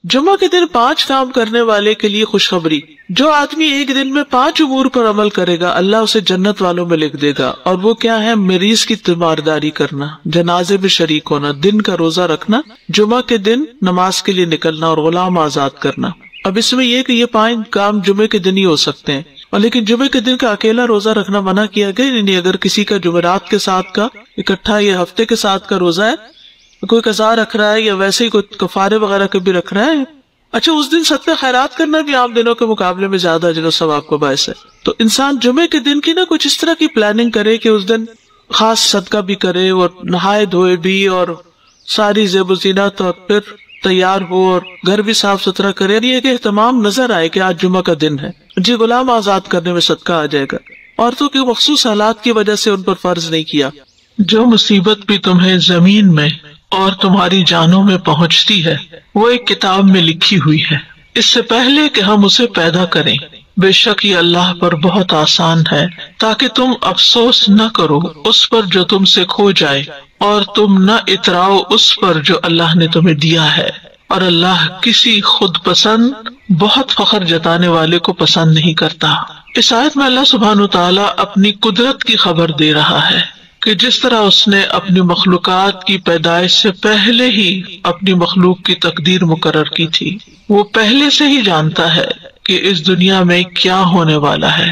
جمعہ کے دن 5 کام کرنے والے کے لیے خوشخبری، جو آدمی ایک دن میں 5 امور پر عمل کرے گا اللہ اسے جنت والوں میں لکھ دے گا، اور وہ کیا ہے؟ مریض کی تیمارداری کرنا، جنازے میں شریک ہونا، دن کا روزہ رکھنا، جمعہ کے دن نماز کے لیے نکلنا، اور غلام آزاد کرنا۔ اب اس میں یہ کہ یہ 5 کام جمعے کے دن ہی ہو سکتے ہیں، اور لیکن جمعے کے دن کا اکیلا روزہ رکھنا منع کیا گیا، یعنی اگر کسی کا جمعرات کے ساتھ کا اکٹھا یا ہفتے کے ساتھ کا روزہ ہے، کوئی قضا رکھ رہا ہے یا ویسے ہی کوئی کفارے وغیرہ کے بھی رکھ رہا ہے، اچھا اس دن صدقہ خیرات کرنا بھی عام دنوں کے مقابلے میں زیادہ اجر و ثواب کا باعث ہے۔ تو انسان جمعے کے دن کی نا کچھ اس طرح کی پلاننگ کرے کہ اس دن خاص صدقہ بھی کرے اور نہائے دھوئے بھی اور ساری زیب و زینت اور پھر تیار ہو اور گھر بھی صاف ستھرا کرے، یہ کہ اہتمام نظر آئے کہ آج جمعہ کا دن ہے۔ جی غلام آزاد کرنے میں صدقہ آ جائے گا۔ عورتوں کے مخصوص حالات کی وجہ سے ان پر فرض نہیں کیا۔ جو مصیبت بھی تمہیں زمین میں اور تمہاری جانوں میں پہنچتی ہے وہ ایک کتاب میں لکھی ہوئی ہے، اس سے پہلے کہ ہم اسے پیدا کریں۔ بے شک یہ اللہ پر بہت آسان ہے، تاکہ تم افسوس نہ کرو اس پر جو تم سے کھو جائے، اور تم نہ اتراؤ اس پر جو اللہ نے تمہیں دیا ہے، اور اللہ کسی خود پسند بہت فخر جتانے والے کو پسند نہیں کرتا۔ اس آیت میں اللہ سبحانہ وتعالی اپنی قدرت کی خبر دے رہا ہے کہ جس طرح اس نے اپنی مخلوقات کی پیدائش سے پہلے ہی اپنی مخلوق کی تقدیر مقرر کی تھی، وہ پہلے سے ہی جانتا ہے کہ اس دنیا میں کیا ہونے والا ہے،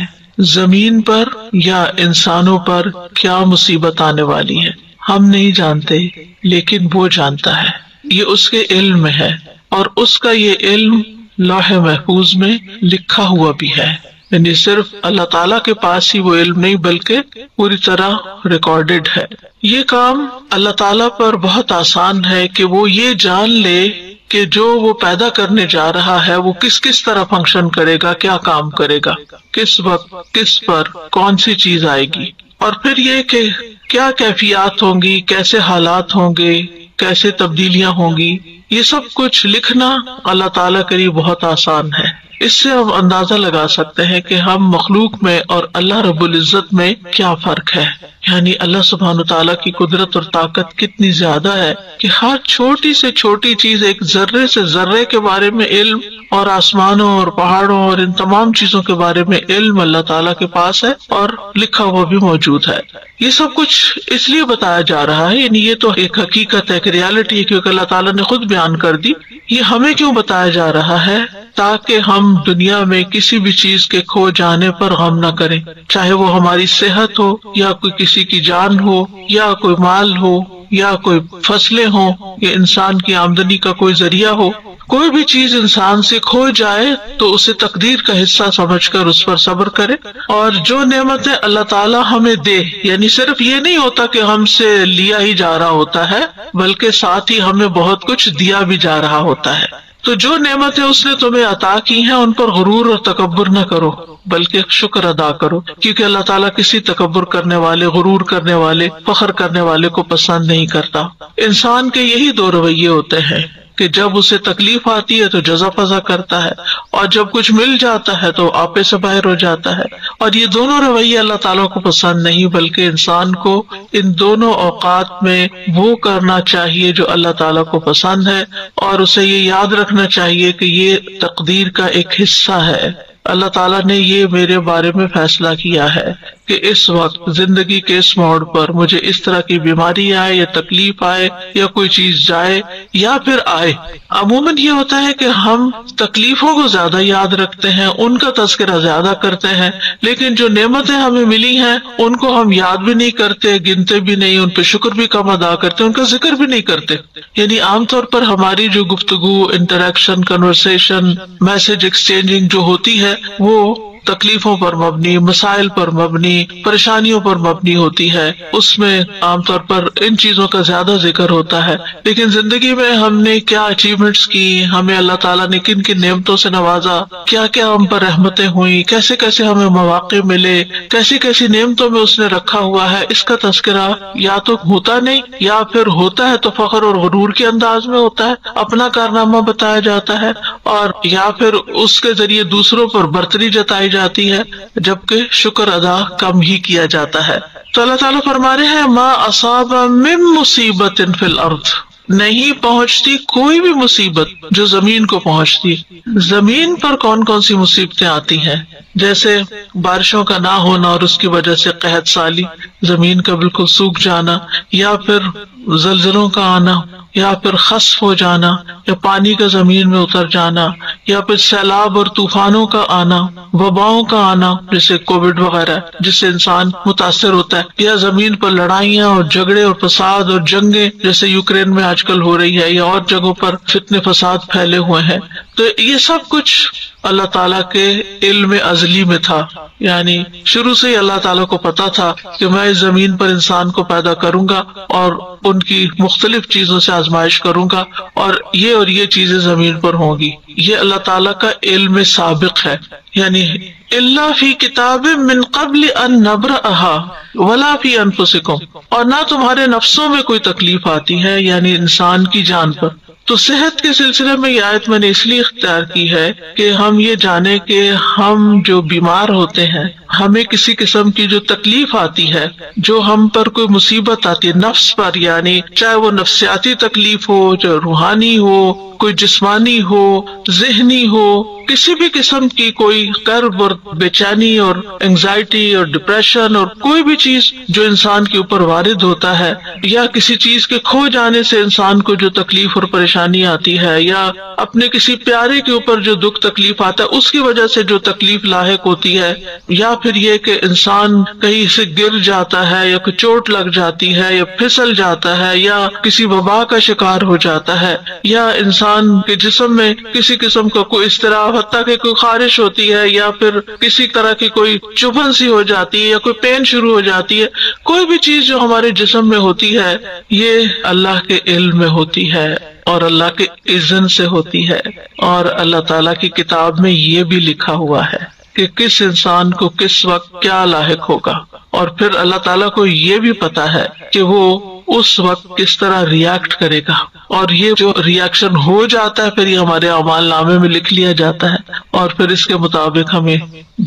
زمین پر یا انسانوں پر کیا مصیبت آنے والی ہے۔ ہم نہیں جانتے لیکن وہ جانتا ہے، یہ اس کے علم میں ہے، اور اس کا یہ علم لوح محفوظ میں لکھا ہوا بھی ہے، یعنی صرف اللہ تعالیٰ کے پاس ہی وہ علم نہیں بلکہ پوری طرح ریکارڈڈ ہے۔ یہ کام اللہ تعالیٰ پر بہت آسان ہے کہ وہ یہ جان لے کہ جو وہ پیدا کرنے جا رہا ہے وہ کس طرح فنکشن کرے گا، کیا کام کرے گا، کس وقت کس پر کون سی چیز آئے گی، اور پھر یہ کہ کیا کیفیات ہوں گی، کیسے حالات ہوں گے، کیسے تبدیلیاں ہوں گی، یہ سب کچھ لکھنا اللہ تعالیٰ کے لیے بہت آسان ہے۔ اس سے ہم اندازہ لگا سکتے ہیں کہ ہم مخلوق میں اور اللہ رب العزت میں کیا فرق ہے، یعنی اللہ سبحانہ تعالیٰ کی قدرت اور طاقت کتنی زیادہ ہے کہ ہر چھوٹی سے چھوٹی چیز، ایک ذرے سے ذرے کے بارے میں علم، اور آسمانوں اور پہاڑوں اور ان تمام چیزوں کے بارے میں علم اللہ تعالیٰ کے پاس ہے اور لکھا ہوا بھی موجود ہے۔ یہ سب کچھ اس لیے بتایا جا رہا ہے، یعنی یہ تو ایک حقیقت ہے، ایک ریالٹی ہے، کیونکہ اللہ تعالیٰ نے خود بیان کر دی۔ یہ ہمیں کیوں بتایا جا رہا ہے؟ تاکہ ہم دنیا میں کسی بھی چیز کے کھو جانے پر غم نہ کریں، چاہے وہ ہماری صحت ہو یا کوئی کسی کی جان ہو یا کوئی مال ہو یا کوئی فصلیں ہوں یا انسان کی آمدنی کا کوئی ذریعہ ہو۔ کوئی بھی چیز انسان سے کھو جائے تو اسے تقدیر کا حصہ سمجھ کر اس پر صبر کرے، اور جو نعمتیں اللہ تعالیٰ ہمیں دے، یعنی صرف یہ نہیں ہوتا کہ ہم سے لیا ہی جا رہا ہوتا ہے بلکہ ساتھ ہی ہمیں بہت کچھ دیا بھی جا رہا ہوتا ہے۔ تو جو نعمتیں اس نے تمہیں عطا کی ہیں ان پر غرور اور تکبر نہ کرو بلکہ شکر ادا کرو، کیونکہ اللہ تعالیٰ کسی تکبر کرنے والے، غرور کرنے والے، فخر کرنے والے کو پسند نہیں کرتا۔ انسان کے یہی 2 رویے ہوتے ہیں کہ جب اسے تکلیف آتی ہے تو جزا فضا کرتا ہے، اور جب کچھ مل جاتا ہے تو آپے سے باہر ہو جاتا ہے، اور یہ دونوں رویے اللہ تعالیٰ کو پسند نہیں، بلکہ انسان کو ان دونوں اوقات میں وہ کرنا چاہیے جو اللہ تعالیٰ کو پسند ہے، اور اسے یہ یاد رکھنا چاہیے کہ یہ تقدیر کا ایک حصہ ہے۔ اللہ تعالیٰ نے یہ میرے بارے میں فیصلہ کیا ہے کہ اس وقت زندگی کے اس موڑ پر مجھے اس طرح کی بیماری آئے یا تکلیف آئے یا کوئی چیز جائے یا پھر آئے۔ عموماً یہ ہوتا ہے کہ ہم تکلیفوں کو زیادہ یاد رکھتے ہیں، ان کا تذکرہ زیادہ کرتے ہیں، لیکن جو نعمتیں ہمیں ملی ہیں ان کو ہم یاد بھی نہیں کرتے، گنتے بھی نہیں، ان پہ شکر بھی کم ادا کرتے، ان کا ذکر بھی نہیں کرتے۔ یعنی عام طور پر ہماری جو گفتگو، انٹریکشن، کنورسیشن، میسج ایکسچینجنگ جو ہوتی ہے وہ تکلیفوں پر مبنی، مسائل پر مبنی، پریشانیوں پر مبنی ہوتی ہے، اس میں عام طور پر ان چیزوں کا زیادہ ذکر ہوتا ہے۔ لیکن زندگی میں ہم نے کیا اچیومنٹس کی، ہمیں اللہ تعالیٰ نے کن کن نعمتوں سے نوازا، کیا کیا ہم پر رحمتیں ہوئیں، کیسے کیسے ہمیں مواقع ملے، کیسی کیسی نعمتوں میں اس نے رکھا ہوا ہے، اس کا تذکرہ یا تو ہوتا نہیں، یا پھر ہوتا ہے تو فخر اور غرور کے انداز میں ہوتا ہے، اپنا کارنامہ بتایا جاتا ہے، اور یا پھر اس کے ذریعے دوسروں پر برتری جتائی جاتی ہے، جبکہ شکر ادا کم ہی کیا جاتا ہے۔ تو اللہ تعالیٰ فرما رہے ہیں ما اصاب من مصیبت فی الارض، نہیں پہنچتی کوئی بھی مصیبت جو زمین کو پہنچتی. زمین پر کون کون سی مصیبتیں آتی ہیں؟ جیسے بارشوں کا نہ ہونا اور اس کی وجہ سے قحط سالی، زمین کا بالکل سوکھ جانا، یا پھر زلزلوں کا آنا، یا پھر خسف ہو جانا، یا پانی کا زمین میں اتر جانا، یا پھر سیلاب اور طوفانوں کا آنا، وباؤں کا آنا جیسے کووڈ وغیرہ جس سے انسان متاثر ہوتا ہے، یا زمین پر لڑائیاں اور جھگڑے اور فساد اور جنگیں جیسے یوکرین میں آج کل ہو رہی ہے، یا اور جگہوں پر فتنے فساد پھیلے ہوئے ہیں. تو یہ سب کچھ اللہ تعالیٰ کے علم ازلی میں تھا. یعنی شروع سے ہی اللہ تعالیٰ کو پتا تھا کہ میں اس زمین پر انسان کو پیدا کروں گا اور ان کی مختلف چیزوں سے آزمائش کروں گا، اور یہ چیزیں زمین پر ہوں گی. یہ اللہ تعالیٰ کا علم سابق ہے. یعنی الا فی کتاب من قبل ان نبرأها ولا فی انفسکم، اور نہ تمہارے نفسوں میں کوئی تکلیف آتی ہے، یعنی انسان کی جان پر. تو صحت کے سلسلے میں یہ آیت میں نے اس لیے اختیار کی ہے کہ ہم یہ جانیں کہ ہم جو بیمار ہوتے ہیں، ہمیں کسی قسم کی جو تکلیف آتی ہے، جو ہم پر کوئی مصیبت آتی ہے نفس پر، یعنی چاہے وہ نفسیاتی تکلیف ہو، چاہے روحانی ہو، کوئی جسمانی ہو، ذہنی ہو، کسی بھی قسم کی کوئی کرب اور بے چینی اور انگزائٹی اور ڈپریشن اور کوئی بھی چیز جو انسان کے اوپر وارد ہوتا ہے، یا کسی چیز کے کھو جانے سے انسان کو جو تکلیف اور پریشانی آتی ہے، یا اپنے کسی پیارے کے اوپر جو دکھ تکلیف آتا ہے اس کی وجہ سے جو تکلیف لاحق ہوتی ہے، یا پھر یہ کہ انسان کہیں سے گر جاتا ہے، یا کوئی چوٹ لگ جاتی ہے، یا پھسل جاتا ہے، یا کسی وبا کا شکار ہو جاتا ہے، یا انسان کے جسم میں کسی قسم کا کوئی اضطراب، حتیٰ کہ کوئی خارش ہوتی ہے، یا پھر کسی طرح کی کوئی چبھن سی ہو جاتی ہے، یا کوئی پین شروع ہو جاتی ہے، کوئی بھی چیز جو ہمارے جسم میں ہوتی ہے یہ اللہ کے علم میں ہوتی ہے اور اللہ کے اذن سے ہوتی ہے. اور اللہ تعالیٰ کی کتاب میں یہ بھی لکھا ہوا ہے کہ کس انسان کو کس وقت کیا لاحق ہوگا، اور پھر اللہ تعالیٰ کو یہ بھی پتا ہے کہ وہ اس وقت کس طرح ریاکٹ کرے گا، اور یہ جو ریاکشن ہو جاتا ہے پھر یہ ہمارے اعمال نامے میں لکھ لیا جاتا ہے، اور پھر اس کے مطابق ہمیں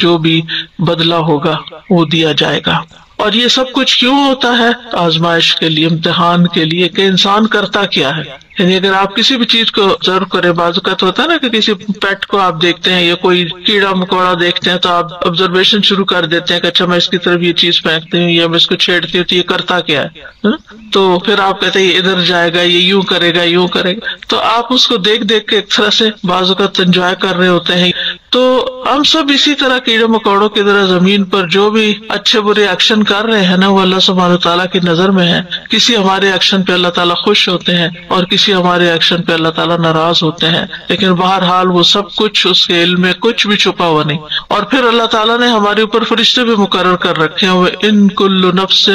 جو بھی بدلہ ہوگا وہ دیا جائے گا. اور یہ سب کچھ کیوں ہوتا ہے؟ آزمائش کے لیے، امتحان کے لیے کہ انسان کرتا کیا ہے. یعنی اگر آپ کسی بھی چیز کو آبزرو کریں، بعض اوقات ہوتا ہے نا کہ کسی پیٹ کو آپ دیکھتے ہیں یا کوئی کیڑا مکوڑا دیکھتے ہیں تو آپ آبزرویشن شروع کر دیتے ہیں کہ اچھا میں اس کی طرف یہ چیز پھینکتی ہوں یا میں اس کو چھیڑتی ہوں تو یہ کرتا کیا ہے. تو پھر آپ کہتے ہیں یہ ادھر جائے گا، یہ یوں کرے گا، یوں کرے گا. تو آپ اس کو دیکھ دیکھ کے ایک طرح سے بعض اوقات انجوائے کر رہے ہوتے ہیں. تو ہم سب اسی طرح کیڑے مکوڑوں کی طرح زمین پر جو بھی اچھے برے ایکشن کر رہے ہیں نا وہ اللہ سبحانہ وتعالیٰ کی نظر میں ہے. کسی ہمارے ایکشن پہ اللہ تعالیٰ خوش ہوتے ہیں اور کسی ہمارے ایکشن پہ اللہ تعالیٰ ناراض ہوتے ہیں، لیکن بہرحال وہ سب کچھ اس کے علم میں کچھ بھی چھپا ہوا نہیں. اور پھر اللہ تعالیٰ نے ہمارے اوپر فرشتے بھی مقرر کر رکھے ہیں، ان کل نفس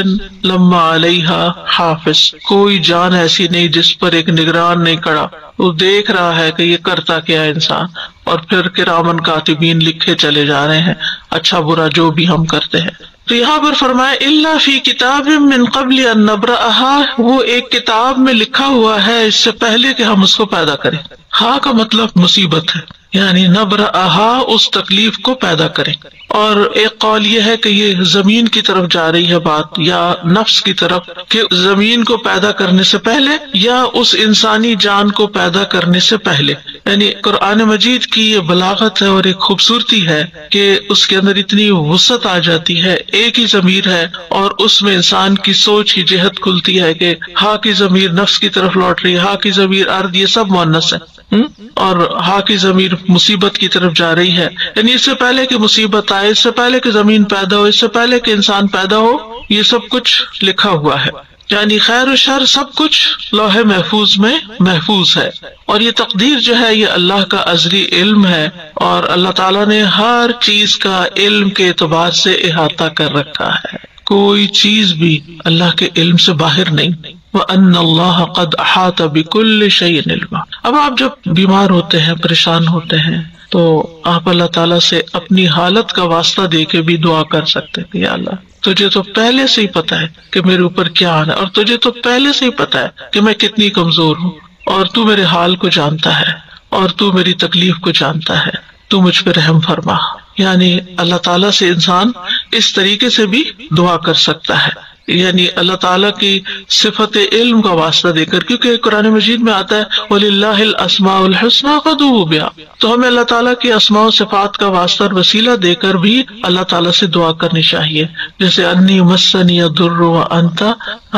لما علیہا حافظ، کوئی جان ایسی نہیں جس پر ایک نگران نہیں کھڑا، وہ دیکھ رہا ہے کہ یہ کرتا کیا ہے انسان. اور پھر کرامن کاتبین لکھے چلے جا رہے ہیں اچھا برا جو بھی ہم کرتے ہیں. تو یہاں پر فرمایا الا فی کتاب من قبل ان نبرأها، وہ ایک کتاب میں لکھا ہوا ہے اس سے پہلے کہ ہم اس کو پیدا کریں. ہاں کا مطلب مصیبت ہے، یعنی نبرأها اس تکلیف کو پیدا کریں. اور ایک قول یہ ہے کہ یہ زمین کی طرف جا رہی ہے بات، یا نفس کی طرف، کہ زمین کو پیدا کرنے سے پہلے یا اس انسانی جان کو پیدا کرنے سے پہلے. یعنی قرآن مجید کی یہ بلاغت ہے اور ایک خوبصورتی ہے کہ اس کے اندر اتنی وسعت آ جاتی ہے. ایک ہی ضمیر ہے اور اس میں انسان کی سوچ کی جہت کھلتی ہے کہ ہا کی ضمیر نفس کی طرف لوٹ رہی ہے، ہا کی ضمیر ارض، یہ سب مؤنث ہے، اور ہا کی ضمیر مصیبت کی طرف جا رہی ہے. یعنی اس سے پہلے کہ مصیبت آئے، اس سے پہلے کہ زمین پیدا ہو، اس سے پہلے کہ انسان پیدا ہو، یہ سب کچھ لکھا ہوا ہے. یعنی خیر و شر سب کچھ لوح محفوظ میں محفوظ ہے. اور یہ تقدیر جو ہے یہ اللہ کا ازلی علم ہے، اور اللہ تعالیٰ نے ہر چیز کا علم کے اعتبار سے احاطہ کر رکھا ہے. کوئی چیز بھی اللہ کے علم سے باہر نہیں. وَأَنَّ اللَّهَ قَدْ أَحَاطَ بِكُلِّ شَيْءٍ عِلْمًا. اب آپ جب بیمار ہوتے ہیں، پریشان ہوتے ہیں، تو آپ اللہ تعالیٰ سے اپنی حالت کا واسطہ دے کے بھی دعا کر سکتے ہیں. یا اللہ تجھے تو پہلے سے ہی پتا ہے کہ میرے اوپر کیا آنا ہے، اور تجھے تو پہلے سے ہی پتا ہے کہ میں کتنی کمزور ہوں، اور تو میرے حال کو جانتا ہے، اور تو میری تکلیف کو جانتا ہے، تو مجھ پہ رحم فرما. یعنی اللہ تعالیٰ سے انسان اس طریقے سے بھی دعا کر سکتا ہے. یعنی اللہ تعالیٰ کی صفت علم کا واسطہ دے کر، کیونکہ قرآن مجید میں آتا ہے وَلِلَّهِ الْأَسْمَاءُ الْحُسْنَىٰ فَادْعُوهُ بِهَا، تو ہمیں اللہ تعالیٰ کی اسماء و صفات کا واسطہ اور وسیلہ دے کر بھی اللہ تعالیٰ سے دعا کرنی چاہیے، جیسے انی مسنی الضر وانت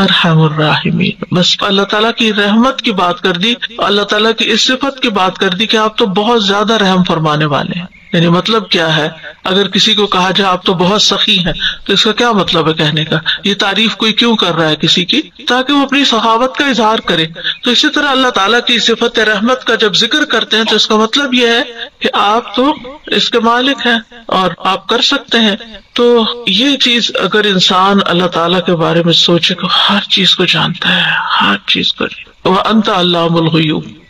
ارحم الراحمین. بس اللہ تعالیٰ کی رحمت کی بات کر دی، اللہ تعالیٰ کی اس صفت کی بات کر دی کہ آپ تو بہت زیادہ رحم فرمانے والے ہیں. یعنی مطلب کیا ہے، اگر کسی کو کہا جائے آپ تو بہت سخی ہیں تو اس کا کیا مطلب ہے کہنے کا؟ یہ تعریف کوئی کیوں کر رہا ہے کسی کی؟ تاکہ وہ اپنی سخاوت کا اظہار کرے. تو اسی طرح اللہ تعالیٰ کی صفت رحمت کا جب ذکر کرتے ہیں تو اس کا مطلب یہ ہے کہ آپ تو اس کے مالک ہیں اور آپ کر سکتے ہیں. تو یہ چیز اگر انسان اللہ تعالیٰ کے بارے میں سوچے کہ ہر چیز کو جانتا ہے، ہر چیز کو، وَأَنْتَ عَلَّامُ الْغُیُوبِ،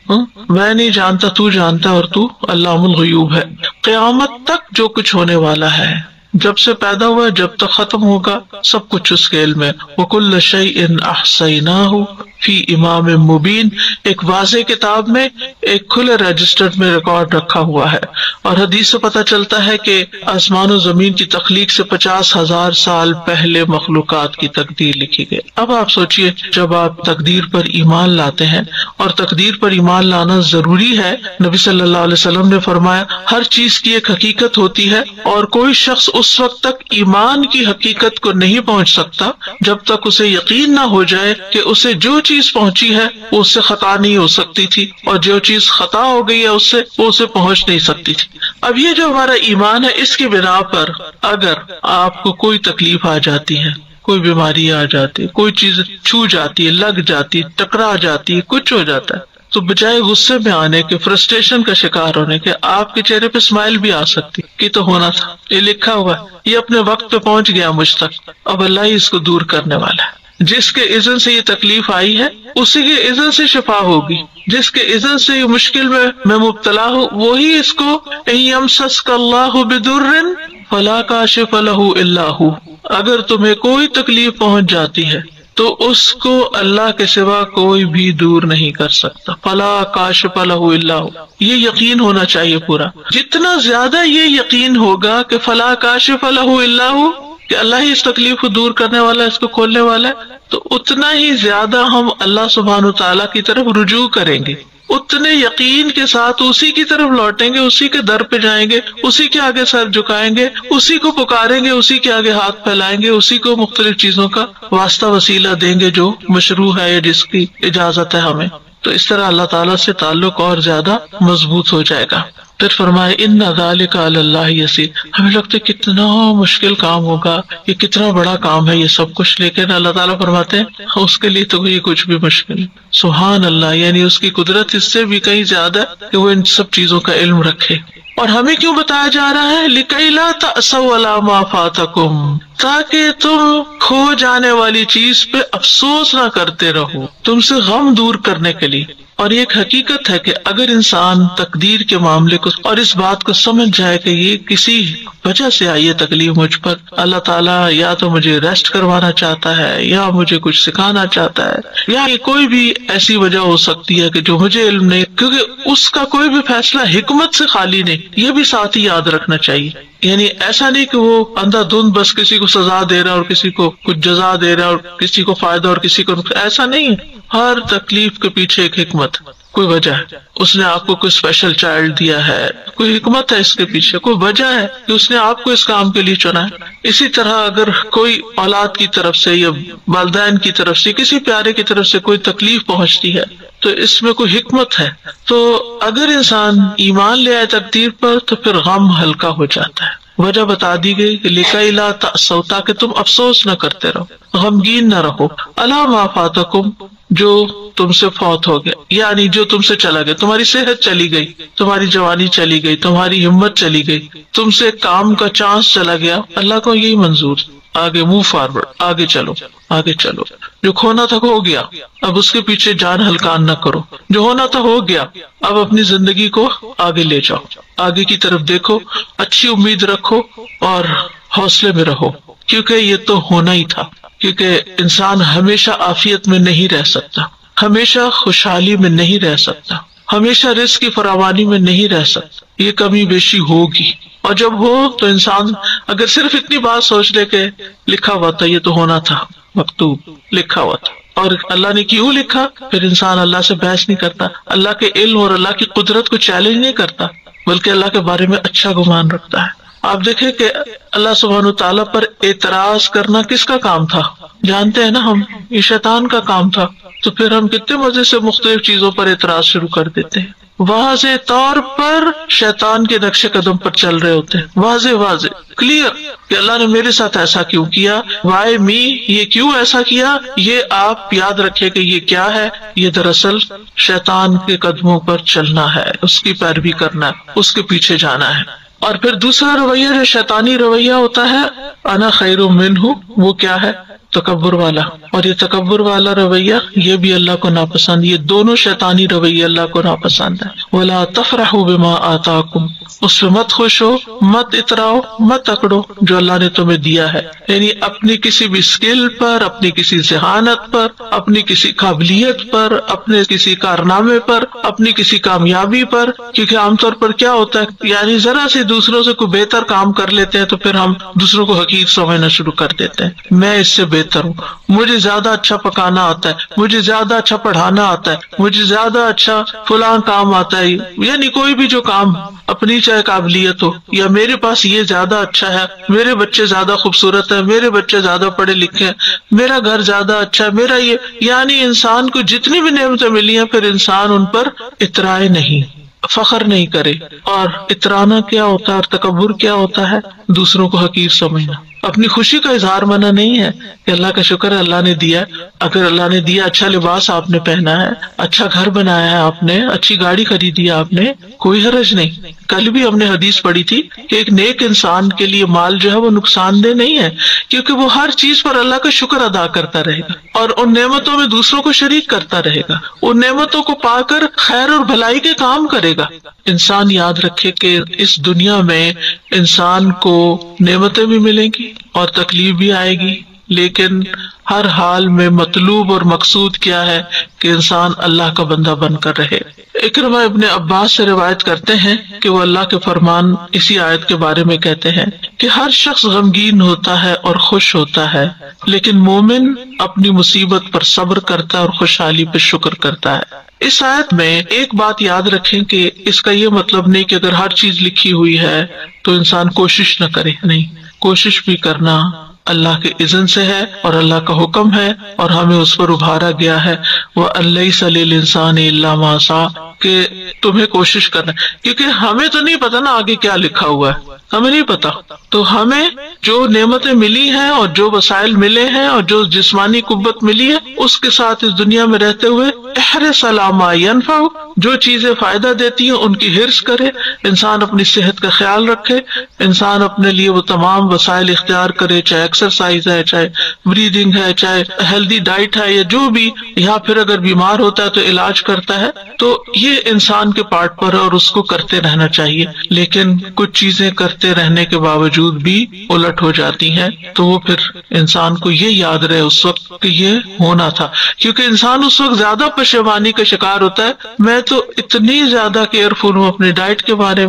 میں نہیں جانتا تو جانتا اور تو علام الغیوب ہے. قیامت تک جو کچھ ہونے والا ہے، جب سے پیدا ہوا جب تک ختم ہوگا، سب کچھ اس کے علم ہے. وَكُلَّ شَيْءٍ أَحْصَيْنَاهُ فی امام مبین، ایک واضح کتاب میں، ایک کھلے رجسٹر میں ریکارڈ رکھا ہوا ہے. اور حدیث سے پتہ چلتا ہے کہ آسمان و زمین کی تخلیق سے 50,000 سال پہلے مخلوقات کی تقدیر لکھی گئی. اب آپ سوچئے جب آپ تقدیر پر ایمان لاتے ہیں، اور تقدیر پر ایمان لانا ضروری ہے، نبی صلی اللہ علیہ وسلم نے فرمایا ہر چیز کی ایک حقیقت ہوتی ہے، اور کوئی شخص اس وقت تک ایمان کی حقیقت کو نہیں پہنچ سکتا جب تک اسے یقین نہ ہو جائے کہ اسے جو چیز پہنچی ہے وہ اس سے خطا نہیں ہو سکتی تھی، اور جو چیز خطا ہو گئی ہے اس سے وہ اسے پہنچ نہیں سکتی تھی. اب یہ جو ہمارا ایمان ہے، اس کی بنا پر اگر آپ کو کوئی تکلیف آ جاتی ہے، کوئی بیماری آ جاتی، کوئی چیز چھو جاتی ہے، لگ جاتی، ٹکرا جاتی، کچھ ہو جاتا ہے، تو بجائے غصے میں آنے کے، فرسٹریشن کا شکار ہونے کے، آپ کے چہرے پہ اسمائل بھی آ سکتی کہ تو ہونا تھا، یہ لکھا ہوا ہے، یہ اپنے وقت پہ پہنچ گیا مجھ تک، اب اللہ ہی اس کو دور کرنے والا ہے. جس کے اذن سے یہ تکلیف آئی ہے اسی کے اذن سے شفا ہوگی، جس کے اذن سے یہ مشکل میں مبتلا ہوں وہی اس کو ان یمسسک اللہ بدر فلا کاشف لہ الا ہو، اگر تمہیں کوئی تکلیف پہنچ جاتی ہے تو اس کو اللہ کے سوا کوئی بھی دور نہیں کر سکتا. فلا کاشف لہ الا ہو، یہ یقین ہونا چاہیے پورا. جتنا زیادہ یہ یقین ہوگا کہ فلا کاشف لہ الا ہو، کہ اللہ ہی اس تکلیف کو دور کرنے والا ہے، اس کو کھولنے والا ہے، تو اتنا ہی زیادہ ہم اللہ سبحانہ وتعالیٰ کی طرف رجوع کریں گے، اتنے یقین کے ساتھ اسی کی طرف لوٹیں گے، اسی کے در پہ جائیں گے، اسی کے آگے سر جھکائیں گے، اسی کو پکاریں گے، اسی کے آگے ہاتھ پھیلائیں گے، اسی کو مختلف چیزوں کا واسطہ وسیلہ دیں گے جو مشروع ہے یا جس کی اجازت ہے ہمیں. تو اس طرح اللہ تعالیٰ سے تعلق اور زیادہ مضبوط ہو جائے گا. پھر فرمائے ان ذالک علی اللہ یسیر. ہمیں لگتا ہے کتنا مشکل کام ہوگا، یہ کتنا بڑا کام ہے یہ سب کچھ، لیکن اللہ تعالیٰ فرماتے ہیں اس کے لیے تو یہ کچھ بھی مشکل نہیں. سبحان اللہ، یعنی اس کی قدرت اس سے بھی کہیں زیادہ ہے کہ وہ ان سب چیزوں کا علم رکھے. اور ہمیں کیوں بتایا جا رہا ہے لِكَيْ لَا تَأْسَوْا عَلَىٰ مَا فَاتَكُمْ، تاکہ تم کھو جانے والی چیز پہ افسوس نہ کرتے رہو، تم سے غم دور کرنے کے لیے. اور یہ ایک حقیقت ہے کہ اگر انسان تقدیر کے معاملے کو اور اس بات کو سمجھ جائے کہ یہ کسی وجہ سے آئی ہے تکلیف مجھ پر، اللہ تعالیٰ یا تو مجھے ریسٹ کروانا چاہتا ہے، یا مجھے کچھ سکھانا چاہتا ہے، یا کوئی بھی ایسی وجہ ہو سکتی ہے کہ جو مجھے علم نہیں، کیونکہ اس کا کوئی بھی فیصلہ حکمت سے خالی نہیں، یہ بھی ساتھ ہی یاد رکھنا چاہیے. یعنی ایسا نہیں کہ وہ اندھا دھند بس کسی کو سزا دے رہا ہے اور کسی کو کچھ جزا دے رہا ہے اور کسی کو فائدہ اور کسی کو نقصان، ایسا نہیں ہے. ہر تکلیف کے پیچھے ایک حکمت، کوئی وجہ ہے. اس نے آپ کو کوئی اسپیشل چائلڈ دیا ہے، کوئی حکمت ہے اس کے پیچھے، کوئی وجہ ہے کہ اس نے آپ کو اس کام کے لیے چنا ہے. اسی طرح اگر کوئی اولاد کی طرف سے یا والدین کی طرف سے کسی پیارے کی طرف سے کوئی تکلیف پہنچتی ہے تو اس میں کوئی حکمت ہے. تو اگر انسان ایمان لے آئے تقدیر پر تو پھر غم ہلکا ہو جاتا ہے. وجہ بتا دی گئی کہ لِكَيْ لَا تَأْسَوْا، تاکہ تم افسوس نہ کرتے رہو، غمگین نہ رہو، عَلَىٰ مَا فَاتَكُمْ، جو تم سے فوت ہو گیا، یعنی جو تم سے چلا گیا، تمہاری صحت چلی گئی، تمہاری جوانی چلی گئی، تمہاری ہمت چلی گئی، تم سے کام کا چانس چلا گیا. اللہ کو یہی منظور، آگے موو فارورڈ، آگے چلو، آگے چلو. جو کھونا تھا ہو گیا، اب اس کے پیچھے جان ہلکان نہ کرو. جو ہونا تھا ہو گیا، اب اپنی زندگی کو آگے لے جاؤ، آگے کی طرف دیکھو، اچھی امید رکھو اور حوصلے میں رہو، کیونکہ یہ تو ہونا ہی تھا. کیونکہ انسان ہمیشہ عافیت میں نہیں رہ سکتا، ہمیشہ خوشحالی میں نہیں رہ سکتا، ہمیشہ رزق کی فراوانی میں نہیں رہ سکتا، یہ کمی بیشی ہوگی. اور جب ہو تو انسان اگر صرف اتنی بات سوچ لے کہ لکھا ہوا تھا یہ تو ہونا تھا، مکتوب لکھا ہوا تھا. اور اللہ نے کیوں لکھا؟ پھر انسان اللہ سے بحث نہیں کرتا، اللہ کے علم اور اللہ کی قدرت کو چیلنج نہیں کرتا، بلکہ اللہ کے بارے میں اچھا گمان رکھتا ہے. آپ دیکھیں کہ اللہ سبحانہ تعالیٰ پر اعتراض کرنا کس کا کام تھا؟ جانتے ہیں نا ہم، یہ شیطان کا کام تھا. تو پھر ہم کتنے مزے سے مختلف چیزوں پر اعتراض شروع کر دیتے ہیں. واضح طور پر شیطان کے نقش قدم پر چل رہے ہوتے ہیں، واضح کلیئر کہ اللہ نے میرے ساتھ ایسا کیوں کیا، وائی می، یہ کیوں ایسا کیا. یہ آپ یاد رکھیں کہ یہ کیا ہے، یہ دراصل شیطان کے قدموں پر چلنا ہے، اس کی پیروی کرنا ہے، اس کے پیچھے جانا ہے. اور پھر دوسرا رویہ جو شیطانی رویہ ہوتا ہے، انا خیر منہ، وہ کیا ہے؟ تکبر والا. اور یہ تکبر والا رویہ یہ بھی اللہ کو ناپسند، یہ دونوں شیطانی رویہ اللہ کو ناپسند ہے. وَلَا تَفْرَحُوا بِمَا آتَاكُمْ، اس پہ مت خوش ہو، مت اتراؤ، مت اکڑو جو اللہ نے تمہیں دیا ہے. یعنی اپنی کسی بھی اسکل پر، اپنی کسی ذہانت پر، اپنی کسی قابلیت پر، اپنے کسی کارنامے پر، اپنی کسی کامیابی پر. کیونکہ عام طور پر کیا ہوتا ہے، یعنی ذرا سے دوسروں سے کوئی بہتر کام کر لیتے ہیں تو پھر ہم دوسروں کو حقیر سمجھنا شروع کر دیتے ہیں. میں اس سے بہتر ہوں، مجھے زیادہ اچھا پکانا آتا ہے، مجھے زیادہ اچھا پڑھانا آتا ہے، مجھے زیادہ اچھا فلاں کام آتا ہے. یعنی کوئی بھی جو کام اپنی چاہے قابلیت ہو، یا میرے پاس یہ زیادہ اچھا ہے، میرے بچے زیادہ خوبصورت ہیں، میرے بچے زیادہ پڑھے لکھے ہیں، میرا گھر زیادہ اچھا ہے، میرا یہ، یعنی انسان کو جتنی بھی نعمتیں ملی ہیں پھر انسان ان پر اترائے نہیں، فخر نہیں کرے. اور اترانا کیا ہوتا ہے اور تکبر کیا ہوتا ہے؟ دوسروں کو حقیر سمجھنا. اپنی خوشی کا اظہار منع نہیں ہے کہ اللہ کا شکر ہے اللہ نے دیا. اگر اللہ نے دیا، اچھا لباس آپ نے پہنا ہے، اچھا گھر بنایا ہے آپ نے، اچھی گاڑی خریدی ہے آپ نے، کوئی حرج نہیں. کل بھی ہم نے حدیث پڑھی تھی کہ ایک نیک انسان کے لیے مال جو ہے وہ نقصان دہ نہیں ہے، کیونکہ وہ ہر چیز پر اللہ کا شکر ادا کرتا رہے گا اور ان نعمتوں میں دوسروں کو شریک کرتا رہے گا، ان نعمتوں کو پا کر خیر اور بھلائی کے کام کرے گا. انسان یاد رکھے کہ اس دنیا میں انسان کو نعمتیں بھی ملیں گی اور تکلیف بھی آئے گی، لیکن ہر حال میں مطلوب اور مقصود کیا ہے کہ انسان اللہ کا بندہ بن کر رہے. اکرمہ ابن عباس سے روایت کرتے ہیں کہ وہ اللہ کے فرمان اسی آیت کے بارے میں کہتے ہیں کہ ہر شخص غمگین ہوتا ہے اور خوش ہوتا ہے، لیکن مومن اپنی مصیبت پر صبر کرتا ہے اور خوشحالی پہ شکر کرتا ہے. اس آیت میں ایک بات یاد رکھیں کہ اس کا یہ مطلب نہیں کہ اگر ہر چیز لکھی ہوئی ہے تو انسان کوشش نہ کرے. نہیں، کوشش بھی کرنا اللہ کے اذن سے ہے اور اللہ کا حکم ہے اور ہمیں اس پر ابھارا گیا ہے. وَأَن لَيْسَ لِلْإِنسَانِ إِلَّا مَا سَعَىٰ، کہ تمہیں کوشش کرنا ہے، کیونکہ ہمیں تو نہیں پتا نا آگے کیا لکھا ہوا ہے، ہمیں نہیں پتا. تو ہمیں جو نعمتیں ملی ہیں اور جو وسائل ملے ہیں اور جو جسمانی قوت ملی ہے اس کے ساتھ اس دنیا میں رہتے ہوئے احرص علی ما ینفع، جو چیزیں فائدہ دیتی ہیں ان کی حرص کرے. انسان اپنی صحت کا خیال رکھے، انسان اپنے لیے وہ تمام وسائل اختیار کرے، چاہے ایکسرسائز ہے، چاہے بریدنگ ہے، چاہے ہیلدی ڈائٹ ہے، یا جو بھی، یا پھر اگر بیمار ہوتا ہے تو علاج کرتا ہے. تو یہ انسان کے پارٹ پر ہے اور اس کو کرتے رہنا چاہیے. لیکن کچھ چیزیں کرتے رہنے کے باوجود بھی الٹ ہو جاتی ہیں تو وہ پھر انسان کو یہ یاد رہے اس وقت کہ یہ ہونا تھا، کیونکہ انسان اس وقت زیادہ پشیمانی کا شکار ہوتا ہے. میں تو اتنی زیادہ کیئرفل ہوں اپنے ڈائٹ کے بارے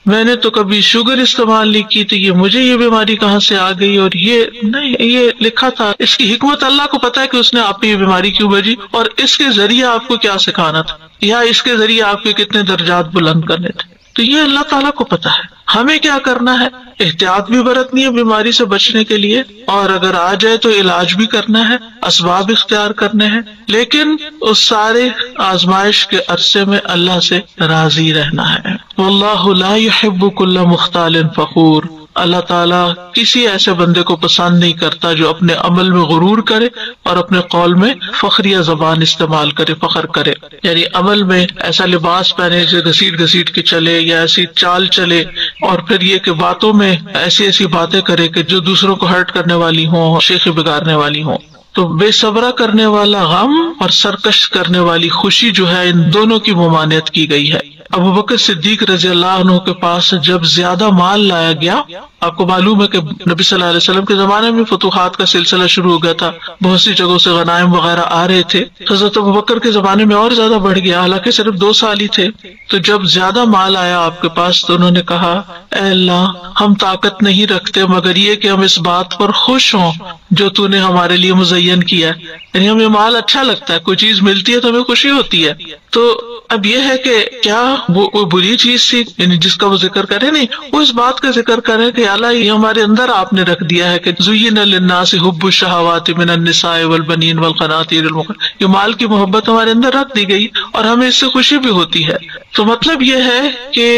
میں نے تو کبھی شوگر استعمال نہیں کی تھی، مجھے یہ بیماری کہاں سے آ گئی، اور یہ نہیں، یہ لکھا تھا. اس کی حکمت اللہ کو پتا ہے کہ اس نے آپ کو یہ بیماری کیوں بھیجی اور اس کے ذریعے آپ کو کیا سکھانا تھا، یا اس کے ذریعے آپ کے کتنے درجات بلند کرنے تھے. تو یہ اللہ تعالیٰ کو پتا ہے. ہمیں کیا کرنا ہے؟ احتیاط بھی برتنی ہے بیماری سے بچنے کے لیے، اور اگر آ جائے تو علاج بھی کرنا ہے، اسباب اختیار کرنے ہیں، لیکن اس سارے آزمائش کے عرصے میں اللہ سے راضی رہنا ہے. واللہ لا يحب كل مختال فخور، اللہ تعالیٰ کسی ایسے بندے کو پسند نہیں کرتا جو اپنے عمل میں غرور کرے اور اپنے قول میں فخریہ زبان استعمال کرے، فخر کرے. یعنی عمل میں ایسا لباس پہنے جو گھسیٹ گھسیٹ کے چلے، یا ایسی چال چلے، اور پھر یہ کہ باتوں میں ایسی ایسی باتیں کرے کہ جو دوسروں کو ہرٹ کرنے والی ہوں، شیخی بگاڑنے والی ہوں. تو بے صبرا کرنے والا غم اور سرکش کرنے والی خوشی جو ہے، ان دونوں کی ممانعت کی گئی ہے. ابو بکر صدیق رضی اللہ عنہ کے پاس جب زیادہ مال لایا گیا، آپ کو معلوم ہے کہ نبی صلی اللہ علیہ وسلم کے زمانے میں فتوحات کا سلسلہ شروع ہو گیا تھا، بہت سی جگہوں سے غنائم وغیرہ آ رہے تھے. حضرت ابو بکر کے زمانے میں اور زیادہ بڑھ گیا، حالانکہ صرف 2 سال ہی تھے. تو جب زیادہ مال آیا آپ کے پاس تو انہوں نے کہا، اے اللہ، ہم طاقت نہیں رکھتے مگر یہ کہ ہم اس بات پر خوش ہوں جو تو نے ہمارے لیے مزین مزین کیا ہے، یعنی ہمیں مال اچھا لگتا ہے، کوئی چیز ملتی ہے تو ہمیں خوشی ہوتی ہے. تو اب یہ ہے کہ کیا وہ کوئی بری چیز تھی یعنی جس کا وہ ذکر کرے؟ نہیں، وہ اس بات کا ذکر کرے کہ اللہ یہ ہمارے اندر آپ نے رکھ دیا ہے کہ زین للناس حب الشہوات من النساء والبنین والقناطیر المقنطرة، یہ مال کی محبت ہمارے اندر رکھ دی گئی اور ہمیں اس سے خوشی بھی ہوتی ہے. تو مطلب یہ ہے کہ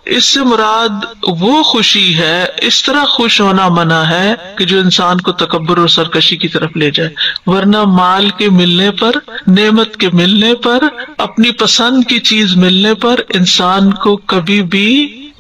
اس سے مراد وہ خوشی ہے، اس طرح خوش ہونا منع ہے کہ جو انسان کو تکبر اور سرکشی کی طرف لے جائے. ورنہ مال کے ملنے پر، نعمت کے ملنے پر، اپنی پسند کی چیز ملنے پر انسان کو کبھی بھی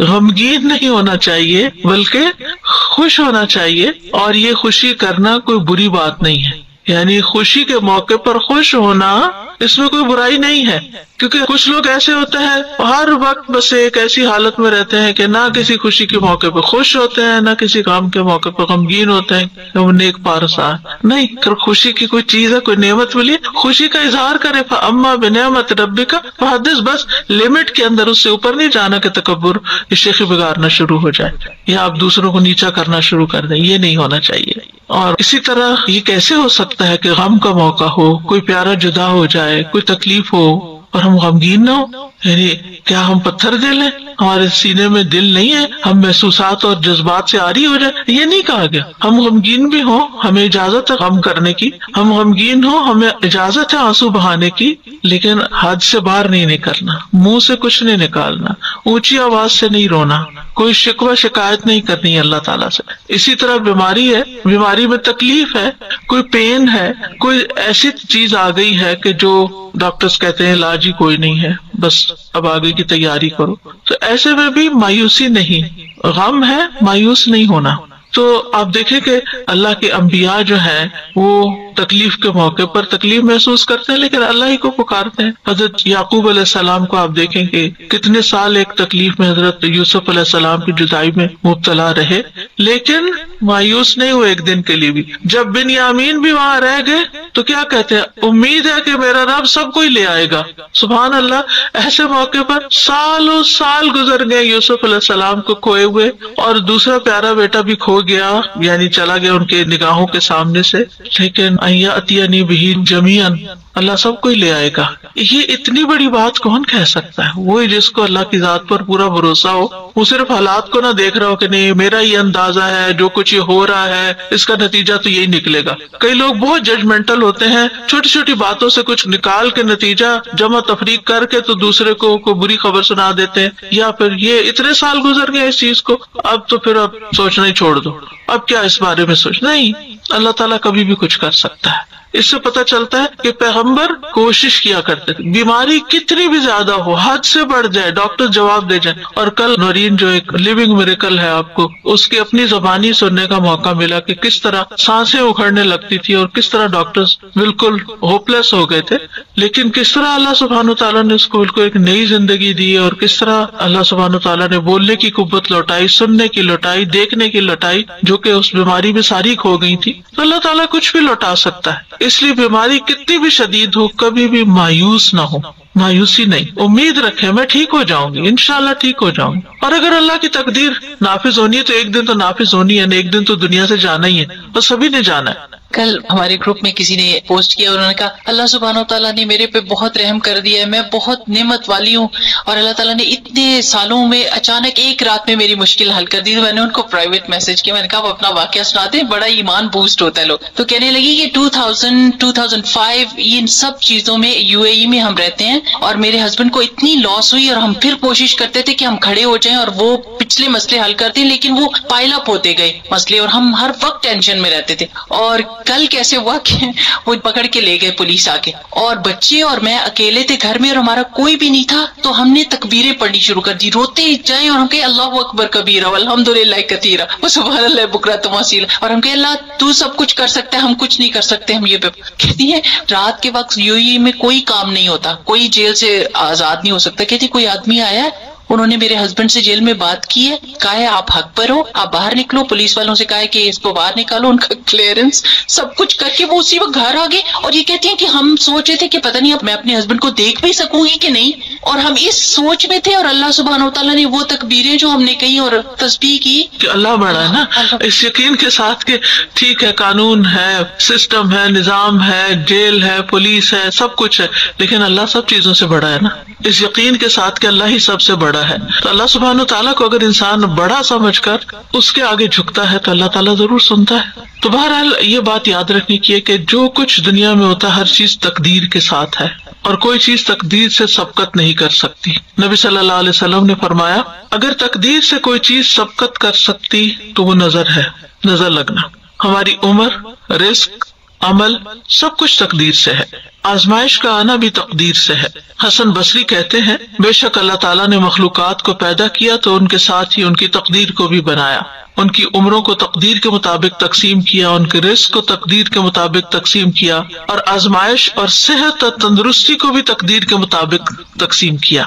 غمگین نہیں ہونا چاہیے بلکہ خوش ہونا چاہیے. اور یہ خوشی کرنا کوئی بری بات نہیں ہے، یعنی خوشی کے موقع پر خوش ہونا اس میں کوئی برائی نہیں ہے. کیونکہ کچھ لوگ ایسے ہوتے ہیں ہر وقت بس ایک ایسی حالت میں رہتے ہیں کہ نہ کسی خوشی کے موقع پہ خوش ہوتے ہیں، نہ کسی غم کے موقع پہ غمگین ہوتے ہیں کہ وہ نیک پارسا نہیں. خوشی کی کوئی چیز ہے، کوئی نعمت ملی، خوشی کا اظہار کرے. فاما بنعمت ربک فحدث، بس لمٹ کے اندر، اس سے اوپر نہیں جانا کہ تکبر شیخی بگاڑنا شروع ہو جائے یا آپ دوسروں کو نیچا کرنا شروع کر دیں، یہ نہیں ہونا چاہیے. اور اسی طرح یہ کیسے ہو سکتا ہے کہ غم کا موقع ہو، کوئی پیارا جدا ہو جائے، کوئی تکلیف ہو اور ہم غمگین نہ ہو؟ یعنی کیا ہم پتھر دل ہیں؟ ہمارے سینے میں دل نہیں ہے؟ ہم محسوسات اور جذبات سے عاری ہو جائے؟ یہ نہیں کہا گیا. ہم غمگین بھی ہوں، ہمیں اجازت ہے غم کرنے کی، ہم غمگین ہوں، ہمیں اجازت ہے آنسو بہانے کی، لیکن حد سے باہر نہیں نکلنا، منہ سے کچھ نہیں نکالنا، اونچی آواز سے نہیں رونا، کوئی شکوہ شکایت نہیں کرنی ہے اللہ تعالیٰ سے. اسی طرح بیماری ہے، بیماری میں تکلیف ہے، کوئی پین ہے، کوئی ایسی چیز آ گئی ہے کہ جو ڈاکٹرز کہتے ہیں علاج ہی کوئی نہیں ہے، بس اب آگے کی تیاری کرو، تو ایسے میں بھی مایوسی نہیں، غم ہے، مایوس نہیں ہونا. تو آپ دیکھیں کہ اللہ کے انبیاء جو ہیں وہ تکلیف کے موقع پر تکلیف محسوس کرتے ہیں لیکن اللہ ہی کو پکارتے ہیں. حضرت یعقوب علیہ السلام کو آپ دیکھیں کہ کتنے سال ایک تکلیف میں حضرت یوسف علیہ السلام کی جدائی میں مبتلا رہے، لیکن مایوس نہیں ہوئے ایک دن کے لیے بھی. جب بنیامین بھی وہاں رہ گئے تو کیا کہتے ہیں؟ امید ہے کہ میرا رب سب کو ہی لے آئے گا. سبحان اللہ، ایسے موقع پر سالوں سال گزر گئے یوسف علیہ السلام کو کھوئے ہوئے، اور دوسرا پیارا بیٹا بھی کھو گیا، یعنی چلا گیا ان کے نگاہوں کے سامنے سے، لیکن ایاتینی بہ جمیعا، اللہ سب کو ہی لے آئے گا. یہ اتنی بڑی بات کون کہہ سکتا ہے؟ وہی جس کو اللہ کی ذات پر پورا بھروسہ ہو، وہ صرف حالات کو نہ دیکھ رہا ہو کہ نہیں میرا یہ اندازہ ہے، جو کچھ یہ ہو رہا ہے اس کا نتیجہ تو یہی نکلے گا. کئی لوگ بہت ججمنٹل ہوتے ہیں، چھوٹی چھوٹی باتوں سے کچھ نکال کے نتیجہ جمع تفریق کر کے تو دوسرے کو کوئی بری خبر سنا دیتے ہیں، یا پھر یہ اتنے سال گزر گئے اس چیز کو، اب تو پھر اب سوچنا ہی چھوڑ دو، اب کیا اس بارے میں سوچ. نہیں، اللہ تعالیٰ کبھی بھی کچھ کر سکتا ہے. اس سے پتہ چلتا ہے کہ پیغمبر کوشش کیا کرتے تھے، بیماری کتنی بھی زیادہ ہو، حد سے بڑھ جائے، ڈاکٹر جواب دے جائیں. اور کل نورین جو ایک لیونگ میریکل ہے، آپ کو اس کی اپنی زبانی سننے کا موقع ملا کہ کس طرح سانسیں اکھڑنے لگتی تھی اور کس طرح ڈاکٹرز بالکل ہوپلیس ہو گئے تھے، لیکن کس طرح اللہ سبحانہ تعالیٰ نے اس کو ایک نئی زندگی دی، اور کس طرح اللہ سبحانہ تعالیٰ نے بولنے کی قوت لوٹائی، سننے کی لوٹائی، دیکھنے کی لوٹائی، جو کہ اس بیماری میں ساری کھو گئی تھی. تو اللہ تعالیٰ کچھ بھی لوٹا سکتا ہے. اس لیے بیماری کتنی بھی شدید ہو کبھی بھی مایوس نہ ہو، مایوسی نہیں، امید رکھے میں ٹھیک ہو جاؤں گی، انشاءاللہ ٹھیک ہو جاؤں گی. اور اگر اللہ کی تقدیر نافذ ہونی ہے تو ایک دن تو نافذ ہونی ہے، ایک دن تو دنیا سے جانا ہی ہے، بس سبھی نے جانا ہے. کل ہمارے گروپ میں کسی نے پوسٹ کیا، انہوں نے کہا اللہ سبحانہ تعالیٰ نے میرے پہ بہت رحم کر دیا ہے، میں بہت نعمت والی ہوں، اور اللہ تعالیٰ نے اتنے سالوں میں اچانک ایک رات میں میری مشکل حل کر دی. تو میں نے ان کو پرائیویٹ میسج کیا، میں نے کہا وہ اپنا واقعہ سناتے ہیں، بڑا ایمان بوسٹ ہوتا ہے لوگ. تو کہنے لگی کہ 2005 ان سب چیزوں میں UAE میں ہم رہتے ہیں، اور میرے ہسبینڈ کو اتنی لاس ہوئی، اور ہم پھر کوشش کرتے تھے کہ ہم کھڑے ہو جائیں اور وہ پچھلے مسئلے حل کرتے ہیں، لیکن وہ پائل اپ ہوتے گئے مسئلے، اور ہم ہر وقت ٹینشن میں رہتے تھے. اور کل کیسے ہوا کہ وہ پکڑ کے لے گئے پولیس آ کے، اور بچے اور میں اکیلے تھے گھر میں، اور ہمارا کوئی بھی نہیں تھا. تو ہم نے تکبیریں پڑھنی شروع کر دی، روتے جائیں، اور ہم کہے اللہ اکبر کبیرہ والحمدللہ کثیرہ وسبحان اللہ بکرۃ واسیلہ، اور ہم کہے اللہ تو سب کچھ کر سکتا ہے، ہم کچھ نہیں کر سکتے. ہم یہ کہتی ہیں رات کے وقت UAE میں کوئی کام نہیں ہوتا، کوئی جیل سے آزاد نہیں ہو سکتا. کہتی کوئی آدمی آیا ہے، انہوں نے میرے ہسبینڈ سے جیل میں بات کی ہے، کہا ہے آپ حق پر ہو، آپ باہر نکلو. پولیس والوں سے کہا ہے کہ اس کو باہر نکالو، ان کا کلیئرنس سب کچھ کر کے وہ اسی وقت گھر آ گئے. اور یہ کہتی ہیں کہ ہم سوچ رہے تھے کہ پتہ نہیں اب میں اپنے ہسبینڈ کو دیکھ بھی سکوں گی کہ نہیں. اور ہم اس سوچ میں تھے، اور اللہ سبحانہ و تعالیٰ نے وہ تکبیریں جو ہم نے کہی اور تسبیح کی کہ اللہ بڑا ہے نا، اس یقین کے ساتھ کہ ٹھیک ہے قانون ہے، سسٹم ہے، نظام ہے، جیل ہے، پولیس ہے، سب کچھ ہے، لیکن اللہ سب چیزوں سے بڑا ہے نا، اس یقین کے ساتھ کہ اللہ ہی سب سے بڑا ہے. تو اللہ سبحانہ تعالیٰ کو اگر انسان بڑا سمجھ کر اس کے آگے جھکتا ہے تو اللہ تعالیٰ ضرور سنتا ہے. تو بہرحال یہ بات یاد رکھنی چاہیے کہ جو کچھ دنیا میں ہوتا ہے ہر چیز تقدیر کے ساتھ ہے، اور کوئی چیز تقدیر سے سبقت نہیں کر سکتی. نبی صلی اللہ علیہ وسلم نے فرمایا اگر تقدیر سے کوئی چیز سبقت کر سکتی تو وہ نظر ہے، نظر لگنا. ہماری عمر، رزق، عمل سب کچھ تقدیر سے ہے. آزمائش کا آنا بھی تقدیر سے ہے. حسن بصری کہتے ہیں بے شک اللہ تعالیٰ نے مخلوقات کو پیدا کیا تو ان کے ساتھ ہی ان کی تقدیر کو بھی بنایا. ان کی عمروں کو تقدیر کے مطابق تقسیم کیا، ان کے رزق کو تقدیر کے مطابق تقسیم کیا، اور آزمائش اور صحت اور تندرستی کو بھی تقدیر کے مطابق تقسیم کیا.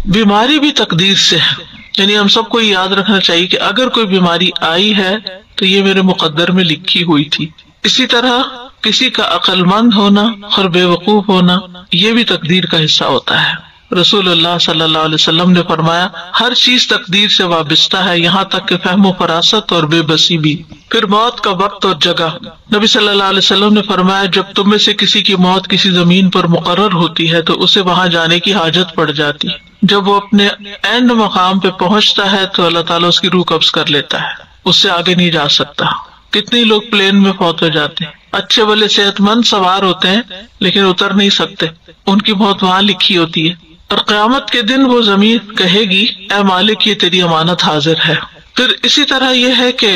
بیماری بھی تقدیر سے ہے، یعنی ہم سب کو یاد رکھنا چاہیے کہ اگر کوئی بیماری آئی ہے تو یہ میرے مقدر میں لکھی ہوئی تھی. اسی طرح کسی کا عقل مند ہونا اور بے وقوف ہونا یہ بھی تقدیر کا حصہ ہوتا ہے. رسول اللہ صلی اللہ علیہ وسلم نے فرمایا ہر چیز تقدیر سے وابستہ ہے، یہاں تک کہ فہم و فراست اور بے بسی بھی. پھر موت کا وقت اور جگہ. نبی صلی اللہ علیہ وسلم نے فرمایا جب تم میں سے کسی کی موت کسی زمین پر مقرر ہوتی ہے تو اسے وہاں جانے کی حاجت پڑ جاتی. جب وہ اپنے اینڈ مقام پہ پہنچتا ہے تو اللہ تعالیٰ اس کی روح قبض کر لیتا ہے، اس سے آگے نہیں جا سکتا. کتنے لوگ پلین میں فوت ہو جاتے ہیں، اچھے بھلے صحت مند سوار ہوتے ہیں لیکن اتر نہیں سکتے، ان کی موت وہاں لکھی ہوتی ہے. اور قیامت کے دن وہ زمین کہے گی اے مالک یہ تیری امانت حاضر ہے. پھر اسی طرح یہ ہے کہ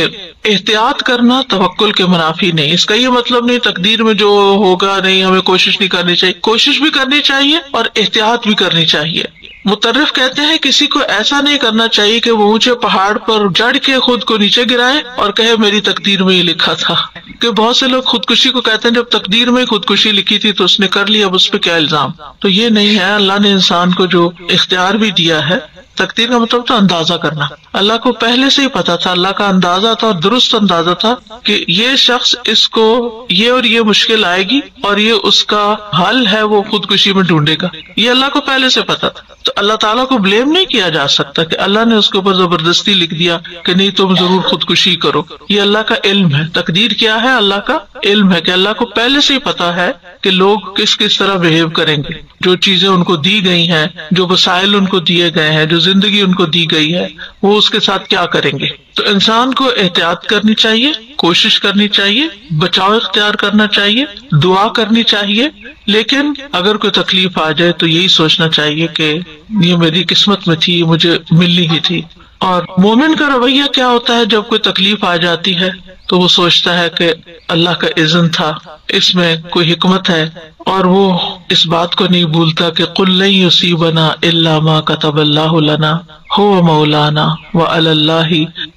احتیاط کرنا توکل کے منافی نہیں. اس کا یہ مطلب نہیں تقدیر میں جو ہوگا نہیں ہمیں کوشش نہیں کرنی چاہیے، کوشش بھی کرنی چاہیے اور احتیاط بھی کرنی چاہیے. مترف کہتے ہیں کسی کو ایسا نہیں کرنا چاہیے کہ وہ اونچے پہاڑ پر چڑھ کے خود کو نیچے گرائے اور کہے میری تقدیر میں یہ لکھا تھا. کہ بہت سے لوگ خودکشی کو کہتے ہیں جب تقدیر میں خودکشی لکھی تھی تو اس نے کر لی، اب اس پہ کیا الزام. تو یہ نہیں ہے. اللہ نے انسان کو جو اختیار بھی دیا ہے، تقدیر کا مطلب تو اندازہ کرنا. اللہ کو پہلے سے ہی پتا تھا، اللہ کا اندازہ تھا اور درست اندازہ تھا کہ یہ شخص اس کو یہ اور یہ مشکل آئے گی اور یہ اس کا حل ہے وہ خودکشی میں ڈھونڈے گا. یہ اللہ کو پہلے سے پتا تھا. تو اللہ تعالیٰ کو بلیم نہیں کیا جا سکتا کہ اللہ نے اس کے اوپر زبردستی لکھ دیا کہ نہیں تم ضرور خودکشی کرو. یہ اللہ کا علم ہے. تقدیر کیا ہے؟ اللہ کا علم ہے کہ اللہ کو پہلے سے ہی پتا ہے کہ لوگ کس کس طرح بہیو کریں گے. جو چیزیں ان کو دی گئی ہیں، جو وسائل ان کو دیے گئے ہیں، جو زندگی ان کو دی گئی ہے، وہ اس کے ساتھ کیا کریں گے. تو انسان کو احتیاط کرنی چاہیے، کوشش کرنی چاہیے، بچاؤ اختیار کرنا چاہیے، دعا کرنی چاہیے. لیکن اگر کوئی تکلیف آ جائے تو یہی سوچنا چاہیے کہ یہ میری قسمت میں تھی، مجھے ملنی ہی تھی. اور مومن کا رویہ کیا ہوتا ہے جب کوئی تکلیف آ جاتی ہے تو وہ سوچتا ہے کہ اللہ کا اذن تھا، اس میں کوئی حکمت ہے، اور وہ اس بات کو نہیں بھولتا کہ قل لن یصیبنا الا ما کتب اللہ لنا هو مولانا وعلی اللہ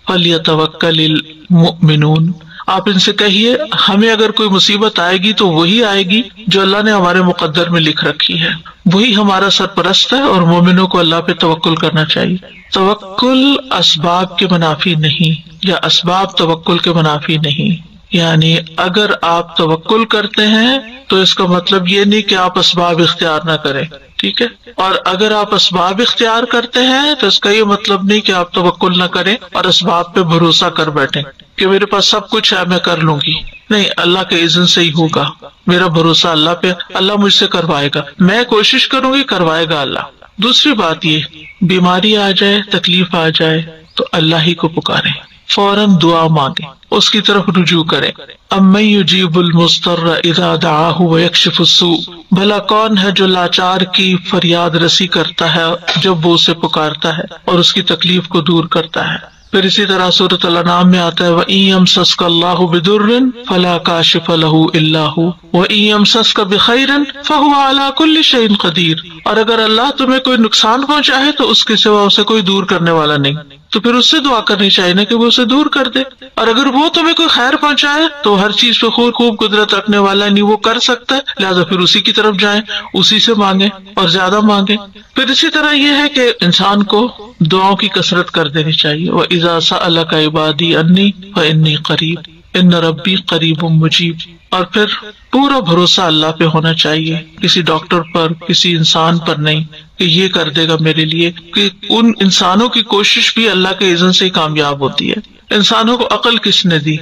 فلیتوکل المؤمنون. آپ ان سے کہیے ہمیں اگر کوئی مصیبت آئے گی تو وہی آئے گی جو اللہ نے ہمارے مقدر میں لکھ رکھی ہے، وہی ہمارا سرپرست ہے، اور مومنوں کو اللہ پہ توکل کرنا چاہیے. توکل اسباب کے منافی نہیں، یا اسباب توکل کے منافی نہیں. یعنی اگر آپ توکل کرتے ہیں تو اس کا مطلب یہ نہیں کہ آپ اسباب اختیار نہ کریں، ٹھیک ہے. اور اگر آپ اسباب اختیار کرتے ہیں تو اس کا یہ مطلب نہیں کہ آپ توکل نہ کریں اور اسباب پہ بھروسہ کر بیٹھیں کہ میرے پاس سب کچھ ہے میں کر لوں گی. نہیں، اللہ کے اذن سے ہی ہوگا. میرا بھروسہ اللہ پہ، اللہ مجھ سے کروائے گا، میں کوشش کروں گی، کروائے گا اللہ. دوسری بات یہ بیماری آ جائے، تکلیف آ جائے تو اللہ ہی کو پکاریں، فوراً دعا مانگیں، اس کی طرف رجوع کریں. امن یجیب المضطر اذا دعاہ ویکشف السوء، بھلا کون ہے جو لاچار کی فریاد رسی کرتا ہے جب وہ اسے پکارتا ہے اور اس کی تکلیف کو دور کرتا ہے. پھر اسی طرح سورۃ الانعام میں آتا ہے وَإِن يَمْسَسْكَ اللَّهُ بِضُرٍّ فَلَا كَاشِفَ لَهُ إِلَّا هُوَ وَإِن يَمْسَسْكَ بِخَيْرٍ فَهُوَ عَلَى كُلِّ شَيْءٍ قَدِيرٌ. اور اگر اللہ تمہیں کوئی نقصان پہنچائے تو اس کے سوا اسے کوئی دور کرنے والا نہیں، تو پھر اس سے دعا کرنی چاہیے نا کہ وہ اسے دور کر دے. اور اگر وہ تمہیں کوئی خیر پہنچائے تو ہر چیز پہ خوب قدرت رکھنے والا نہیں، وہ کر سکتا ہے، لہٰذا پھر اسی کی طرف جائیں، اسی سے مانگیں اور زیادہ مانگیں. پھر اسی طرح یہ ہے کہ انسان کو دعاؤں کی کثرت کر دینی چاہیے. وَإِذَا سَأَلَكَ عِبَادِي عَنِّي فَإِنِّي قَرِيبٌ إِنَّ رَبِّي قَرِيبٌ مُجِيبٌ. اور پھر پورا بھروسہ اللہ پہ ہونا چاہیے، کسی ڈاکٹر پر، کسی انسان پر نہیں. کہ یہ کر دے گا میرے لیے، کہ ان انسانوں کی کوشش بھی اللہ کے اذن سے ہی کامیاب ہوتی ہے۔ انسانوں کو عقل کس نے دی؟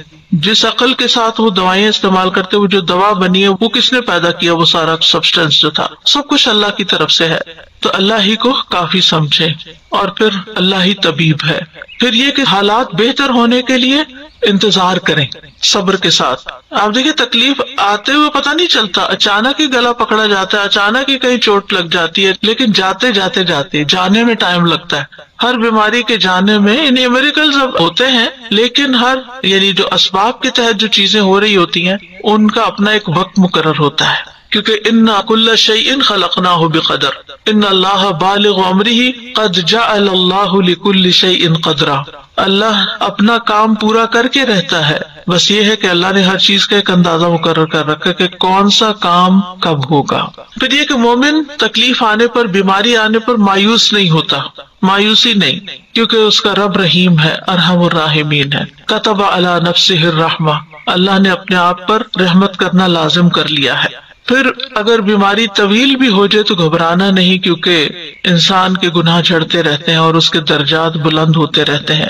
جس عقل کے ساتھ وہ دوائیں استعمال کرتے، وہ جو دوا بنی ہے وہ کس نے پیدا کیا؟ وہ سارا سبسٹینس جو تھا سب کچھ اللہ کی طرف سے ہے، تو اللہ ہی کو کافی سمجھے، اور پھر اللہ ہی طبیب ہے۔ پھر یہ کہ حالات بہتر ہونے کے لیے انتظار کریں صبر کے ساتھ۔ آپ دیکھیں تکلیف آتے ہوئے پتہ نہیں چلتا، اچانک ہی گلا پکڑا جاتا ہے، اچانک ہی کہیں چوٹ لگ جاتی ہے، لیکن جاتے جانے میں ٹائم لگتا ہے۔ ہر بیماری کے جانے میں انہیں میریکلز اب ہوتے ہیں، لیکن ہر یعنی جو اسباب کے تحت جو چیزیں ہو رہی ہوتی ہیں ان کا اپنا ایک وقت مقرر ہوتا ہے، کیونکہ انا کل شیء خلقناہ بقدر، ان اللہ بالغ امرہ قد جعل اللہ لکل شیء قدرا۔ اللہ اپنا کام پورا کر کے رہتا ہے، بس یہ ہے کہ اللہ نے ہر چیز کا ایک اندازہ مقرر کر رکھا کہ کون سا کام کب ہوگا۔ پھر یہ کہ مومن تکلیف آنے پر، بیماری آنے پر مایوس نہیں ہوتا، مایوسی نہیں، کیونکہ اس کا رب رحیم ہے، ارحم الراحمین ہے۔ کتب علی نفسہ الرحمہ، اللہ نے اپنے آپ پر رحمت کرنا لازم کر لیا ہے۔ پھر اگر بیماری طویل بھی ہو جائے تو گھبرانا نہیں، کیونکہ انسان کے گناہ جھڑتے رہتے ہیں اور اس کے درجات بلند ہوتے رہتے ہیں۔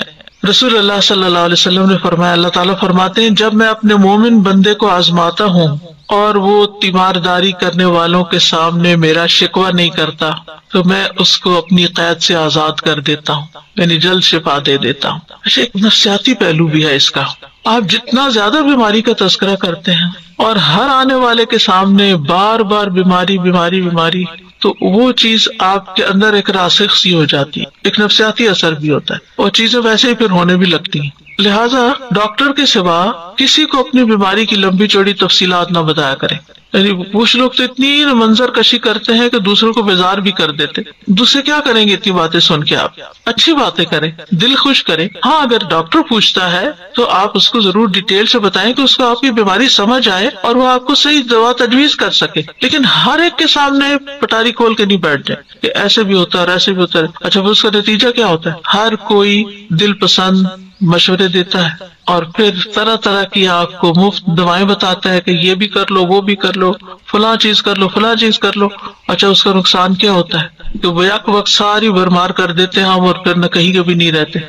رسول اللہ صلی اللہ علیہ وسلم نے فرمایا، اللہ تعالیٰ فرماتے ہیں جب میں اپنے مومن بندے کو آزماتا ہوں اور وہ تیمارداری کرنے والوں کے سامنے میرا شکوہ نہیں کرتا تو میں اس کو اپنی قید سے آزاد کر دیتا ہوں، یعنی جلد شفا دے دیتا ہوں۔ اچھا، ایک نفسیاتی پہلو بھی ہے اس کا۔ آپ جتنا زیادہ بیماری کا تذکرہ کرتے ہیں اور ہر آنے والے کے سامنے بار بار بیماری بیماری بیماری، تو وہ چیز آپ کے اندر ایک راسخ سی ہو جاتی ہے، ایک نفسیاتی اثر بھی ہوتا ہے، اور چیزیں ویسے ہی پھر ہونے بھی لگتی ہیں۔ لہٰذا ڈاکٹر کے سوا کسی کو اپنی بیماری کی لمبی چوڑی تفصیلات نہ بتایا کریں۔ یعنی کچھ لوگ تو اتنی منظر کشی کرتے ہیں کہ دوسروں کو بیزار بھی کر دیتے۔ دوسرے کیا کریں گے اتنی باتیں سن کے؟ آپ اچھی باتیں کریں، دل خوش کریں۔ ہاں، اگر ڈاکٹر پوچھتا ہے تو آپ اس کو ضرور ڈیٹیل سے بتائیں کہ اس کو آپ کی بیماری سمجھ آئے اور وہ آپ کو صحیح دوا تجویز کر سکے، لیکن ہر ایک کے سامنے پٹاری کھول کے نہیں بیٹھ جائیں کہ ایسے بھی ہوتا ہے اور ایسے بھی ہوتا ہے۔ اچھا، پھر اس کا نتیجہ کیا ہوتا ہے؟ ہر کوئی دل پسند مشورے دیتا ہے اور پھر طرح طرح کی آپ کو مفت دوائیں بتاتا ہے کہ یہ بھی کر لو، وہ بھی کر لو، فلاں چیز کر لو، فلاں چیز کر لو۔ اچھا، اس کا نقصان کیا ہوتا ہے کہ وہ یک وقت ساری بھرمار کر دیتے ہیں اور پھر نہ کہیں کبھی نہیں رہتے۔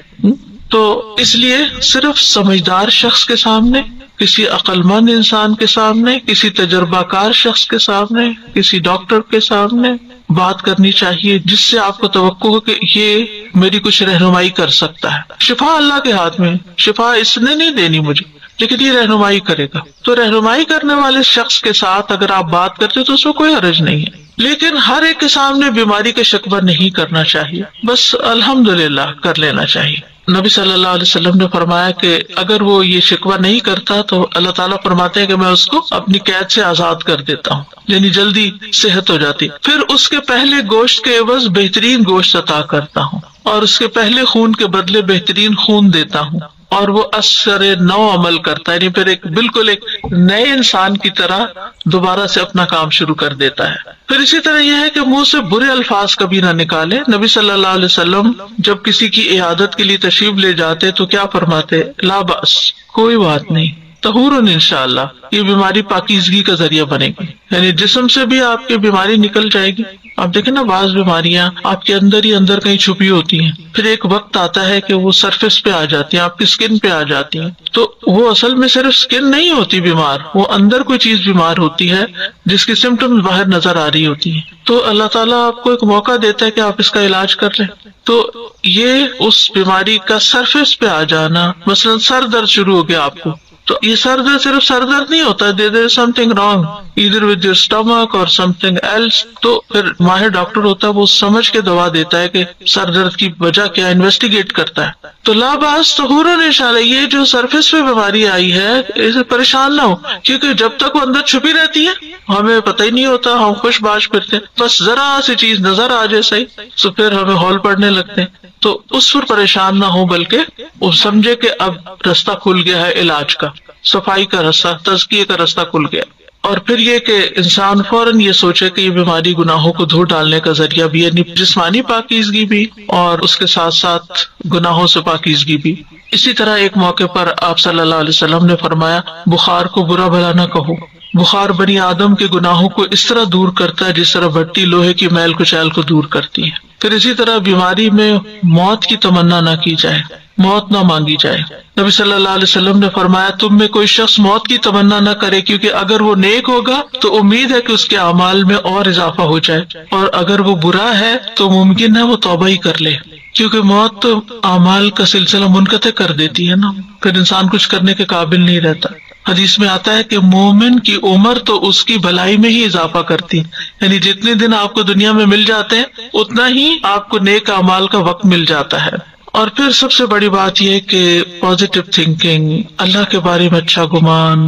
تو اس لیے صرف سمجھدار شخص کے سامنے، کسی عقل مند انسان کے سامنے، کسی تجربہ کار شخص کے سامنے، کسی ڈاکٹر کے سامنے بات کرنی چاہیے جس سے آپ کو توقع ہو کہ یہ میری کچھ رہنمائی کر سکتا ہے۔ شفا اللہ کے ہاتھ میں، شفا اس نے نہیں دینی مجھے، لیکن یہ رہنمائی کرے گا۔ تو رہنمائی کرنے والے شخص کے ساتھ اگر آپ بات کرتے تو اس میں کوئی حرج نہیں ہے، لیکن ہر ایک کے سامنے بیماری کا شکوہ نہیں کرنا چاہیے، بس الحمدللہ کر لینا چاہیے۔ نبی صلی اللہ علیہ وسلم نے فرمایا کہ اگر وہ یہ شکوہ نہیں کرتا تو اللہ تعالیٰ فرماتے ہیں کہ میں اس کو اپنی قید سے آزاد کر دیتا ہوں، یعنی جلدی صحت ہو جاتی۔ پھر اس کے پہلے گوشت کے عوض بہترین گوشت عطا کرتا ہوں، اور اس کے پہلے خون کے بدلے بہترین خون دیتا ہوں، اور وہ اثر نو عمل کرتا ہے، یعنی پھر بالکل ایک نئے انسان کی طرح دوبارہ سے اپنا کام شروع کر دیتا ہے۔ پھر اسی طرح یہ ہے کہ منہ سے برے الفاظ کبھی نہ نکالے۔ نبی صلی اللہ علیہ وسلم جب کسی کی عیادت کے لیے تشریف لے جاتے تو کیا فرماتے؟ لا بأس، کوئی بات نہیں، طہور انشاءاللہ، یہ بیماری پاکیزگی کا ذریعہ بنے گی، یعنی جسم سے بھی آپ کی بیماری نکل جائے گی۔ آپ دیکھیں نا، بعض بیماریاں آپ کے اندر ہی اندر کہیں چھپی ہوتی ہیں، پھر ایک وقت آتا ہے کہ وہ سرفیس پہ آ جاتی ہیں، آپ کی سکن پہ آ جاتی ہیں، تو وہ اصل میں صرف سکن نہیں ہوتی بیمار، وہ اندر کوئی چیز بیمار ہوتی ہے جس کی سمٹمز باہر نظر آ رہی ہوتی ہیں۔ تو اللہ تعالیٰ آپ کو ایک موقع دیتا ہے کہ آپ اس کا علاج کر لیں۔ تو یہ اس بیماری کا سرفیس پہ آ جانا، مثلا سر درد شروع ہو گیا آپ کو، تو یہ سر درد صرف سر درد نہیں ہوتا، there is something wrong either with your stomach or something else۔ تو پھر ماہر ڈاکٹر ہوتا ہے، وہ سمجھ کے دوا دیتا ہے کہ سر درد کی وجہ کیا، انویسٹیگیٹ کرتا ہے۔ تو لا باس طہور انشاءاللہ، یہ جو سرفیس پہ بیماری آئی ہے اسے پریشان نہ ہو، کیونکہ جب تک وہ اندر چھپی رہتی ہے ہمیں پتہ ہی نہیں ہوتا، ہم خوش باش پھرتے ہیں، بس ذرا سی چیز نظر آ جائے صحیح تو پھر ہمیں ہول پڑنے لگتے ہیں۔ تو اس پر پریشان نہ ہو، بلکہ وہ سمجھے کہ اب رستہ کھل گیا ہے علاج کا، صفائی کا رستہ، تزکیے کا رستہ کھل گیا۔ اور پھر یہ کہ انسان فوراً یہ سوچے کہ یہ بیماری گناہوں کو دھو ڈالنے کا ذریعہ بھی ہے، یعنی جسمانی پاکیزگی بھی اور اس کے ساتھ ساتھ گناہوں سے پاکیزگی بھی۔ اسی طرح ایک موقع پر آپ صلی اللہ علیہ وسلم نے فرمایا، بخار کو برا بھلا نہ کہو، بخار بنی آدم کے گناہوں کو اس طرح دور کرتا ہے جس طرح بھٹی لوہے کی میل کچیل کو دور کرتی ہے۔ پھر اسی طرح بیماری میں موت کی تمنا نہ کی جائے، موت نہ مانگی جائے۔ نبی صلی اللہ علیہ وسلم نے فرمایا تم میں کوئی شخص موت کی تمنا نہ کرے، کیونکہ اگر وہ نیک ہوگا تو امید ہے کہ اس کے اعمال میں اور اضافہ ہو جائے، اور اگر وہ برا ہے تو ممکن ہے وہ توبہ ہی کر لے، کیونکہ موت تو اعمال کا سلسلہ منقطع کر دیتی ہے نا، پھر انسان کچھ کرنے کے قابل نہیں رہتا۔ حدیث میں آتا ہے کہ مومن کی عمر تو اس کی بھلائی میں ہی اضافہ کرتی، یعنی جتنے دن آپ کو دنیا میں مل جاتے ہیں اتنا ہی آپ کو نیک اعمال کا وقت مل جاتا ہے۔ اور پھر سب سے بڑی بات یہ کہ پازیٹیو تھنکنگ، اللہ کے بارے میں اچھا گمان،